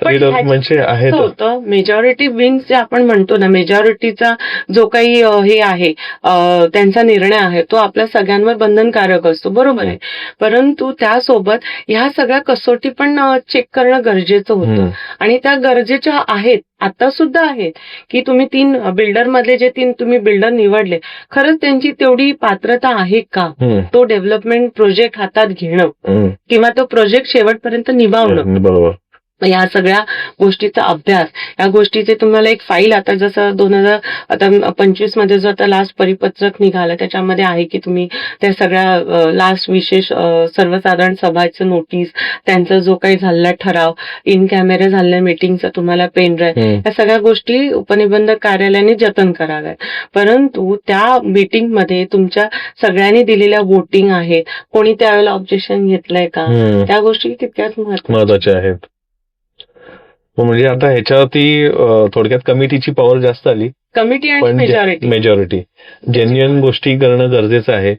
रिडेव्हलपमेंटचे आहेत. होतं मेजॉरिटी विन्स जे आपण म्हणतो ना, मेजॉरिटीचा जो काही हे आहे त्यांचा निर्णय आहे तो आपल्या सगळ्यांवर बंधनकारक असतो, बरोबर आहे. परंतु त्यासोबत ह्या सगळ्या कसोटी पण चेक करणं गरजेचं होतं आणि त्या गरजेच्या आहेत, आता सुद्धा आहेत, की तुम्ही 3 बिल्डर मधले जे 3 तुम्ही बिल्डर निवडले, खरंच त्यांची तेवढी पात्रता आहे का तो डेव्हलपमेंट प्रोजेक्ट हातात घेणं किंवा तो प्रोजेक्ट शेवटपर्यंत निभावणं. बरोबर. या सगळ्या गोष्टीचा अभ्यास, या गोष्टीचे तुम्हाला एक फाईल आता जसं 2025 मध्ये जो आता लास्ट परिपत्रक निघालं त्याच्यामध्ये आहे की तुम्ही त्या सगळ्या लास्ट विशेष सर्वसाधारण सभाचं नोटीस, त्यांचा जो काही झालेला ठराव, इन कॅमेरा झालेल्या मीटिंगचा तुम्हाला पेन ड्राईव्ह, या सगळ्या गोष्टी उपनिबंधक कार्यालयाने जतन कराव्यात. परंतु त्या मीटिंग मध्ये तुमच्या सगळ्यांनी दिलेल्या वोटिंग आहेत, कोणी त्यावेळेला ऑब्जेक्शन घेतलंय का, त्या गोष्टी तितक्याच महत्वाच्या आहेत. म्हणजे आता ह्याच्यावरती थोडक्यात कमिटीची पॉवर जास्त आली, कमिटी आणि पण मेजॉरिटी जेन्युइन गोष्टी करणं गरजेचं आहे.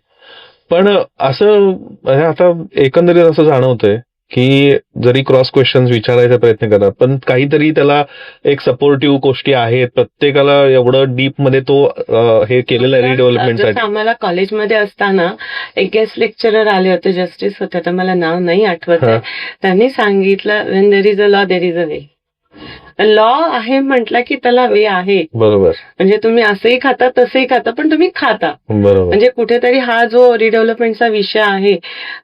पण असं आता एकंदरीत असं जाणवतंय की जरी क्रॉस क्वेश्चन्स विचारायचा प्रयत्न करा, पण काहीतरी त्याला एक सपोर्टिव्ह गोष्टी आहेत. प्रत्येकाला एवढं डीप मध्ये तो हे केलेलं आहे रिडेव्हलपमेंटसाठी. आम्हाला कॉलेजमध्ये असताना एक गेस्ट लेक्चरर आले होते, जस्टिस होते, तर मला नाव नाही आठवत आहे. त्यांनी सांगितलं, when there is a law there is a way. Law आहे म्हटलं की त्याला वे आहे. बरोबर. म्हणजे तुम्ही असंही खाता तसंही खाता, पण तुम्ही खाता. बरोबर. म्हणजे कुठेतरी हा जो रिडेव्हलपमेंटचा विषय आहे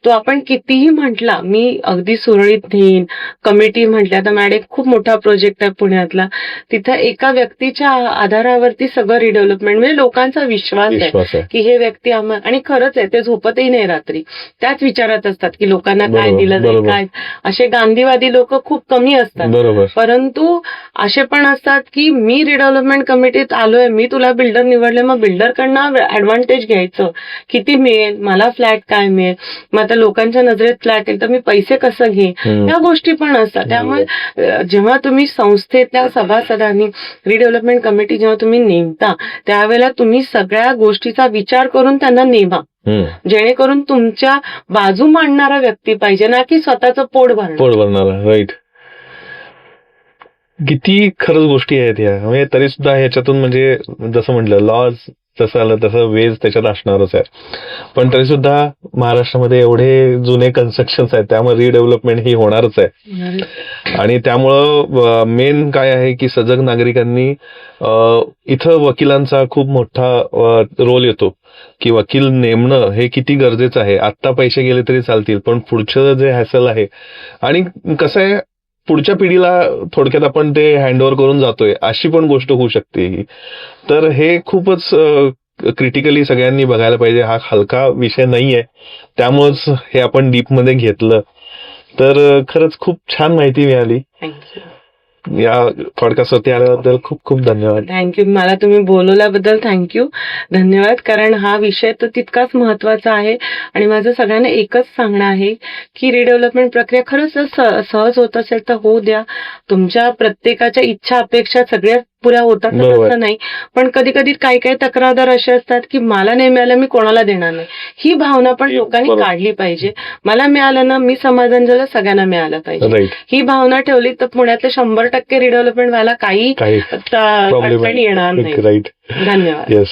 तो आपण कितीही म्हटला, मी अगदी सुरळीत नेईन, कमिटी म्हटल्या तर मॅडम खूप मोठा प्रोजेक्ट आहे पुण्यातला, तिथं एका व्यक्तीच्या आधारावरती सगळं रिडेव्हलपमेंट, म्हणजे लोकांचा विश्वास आहे की हे व्यक्ती आणि खरंच आहे, ते झोपतही नाही रात्री, त्याच विचारात असतात की लोकांना काय दिलं जाईल काय. असे गांधीवादी लोक खूप कमी असतात, परंतु असे पण असतात की मी रिडेव्हलपमेंट कमिटीत आलोय, मी तुला बिल्डर निवडले, मग बिल्डरकडनं ऍडव्हान्टेज घ्यायचं, किती मिळेल मला, फ्लॅट काय मिळेल, मग आता लोकांच्या नजरेत फ्लॅट येईल तर मी पैसे कसं घेईन, या गोष्टी पण असतात. त्यामुळे जेव्हा तुम्ही संस्थेतल्या सभासदांनी रिडेव्हलपमेंट कमिटी जेव्हा तुम्ही नेमता त्यावेळेला तुम्ही सगळ्या गोष्टीचा विचार करून त्यांना नेमा, जेणेकरून तुमच्या बाजू मांडणारा व्यक्ती पाहिजे, ना की स्वतःचं पोट भरणारा. राईट. किती खरंच गोष्टी आहेत ह्या. म्हणजे तरी सुद्धा ह्याच्यातून म्हणजे जसं म्हटलं लॉज जसं आलं तसं वेज त्याच्यात असणारच आहे. पण तरी सुद्धा महाराष्ट्रामध्ये एवढे जुने कन्स्ट्रक्शन्स आहेत, त्यामुळे रिडेव्हलपमेंट ही होणारच आहे. आणि त्यामुळं मेन काय आहे की सजग नागरिकांनी इथं वकिलांचा खूप मोठा रोल येतो की वकील नेमणं हे किती गरजेचं आहे. आत्ता पैसे गेले तरी चालतील, पण पुढचं जे हॅसल आहे, आणि कसं आहे पुढच्या पिढीला थोडक्यात आपण ते हँडओव्हर करून जातोय, अशी पण गोष्ट होऊ शकते ही. तर हे खूपच क्रिटिकली सगळ्यांनी बघायला पाहिजे. हा हलका विषय नाहीये, त्यामुळेच हे आपण डीपमध्ये घेतलं. तर खरंच खूप छान माहिती मिळाली. या पॉडकास्टवरती आल्याबद्दल खूप खूप धन्यवाद. थँक्यू. मला तुम्ही बोलवल्याबद्दल थँक्यू, धन्यवाद. कारण हा विषय तर तितकाच महत्वाचा आहे आणि माझं सगळ्यांना एकच सांगणं आहे की रिडेव्हलपमेंट प्रक्रिया खरंच सहज होत असेल तर होऊ द्या. तुमच्या प्रत्येकाच्या इच्छा अपेक्षा सगळ्या पुऱ्या होतात असं नाही, पण कधी कधी काही काही तक्रारदार असे असतात की मला नाही मिळालं मी कोणाला देणार नाही, ही भावना पण लोकांनी काढली पाहिजे. मला मिळालं ना, मी समाधान झालं, सगळ्यांना मिळालं पाहिजे, ही भावना ठेवली तर पुण्यातले 100% रिडेव्हलपमेंट व्हायला काही अडचणी येणार नाही. राईट. धन्यवाद. येस.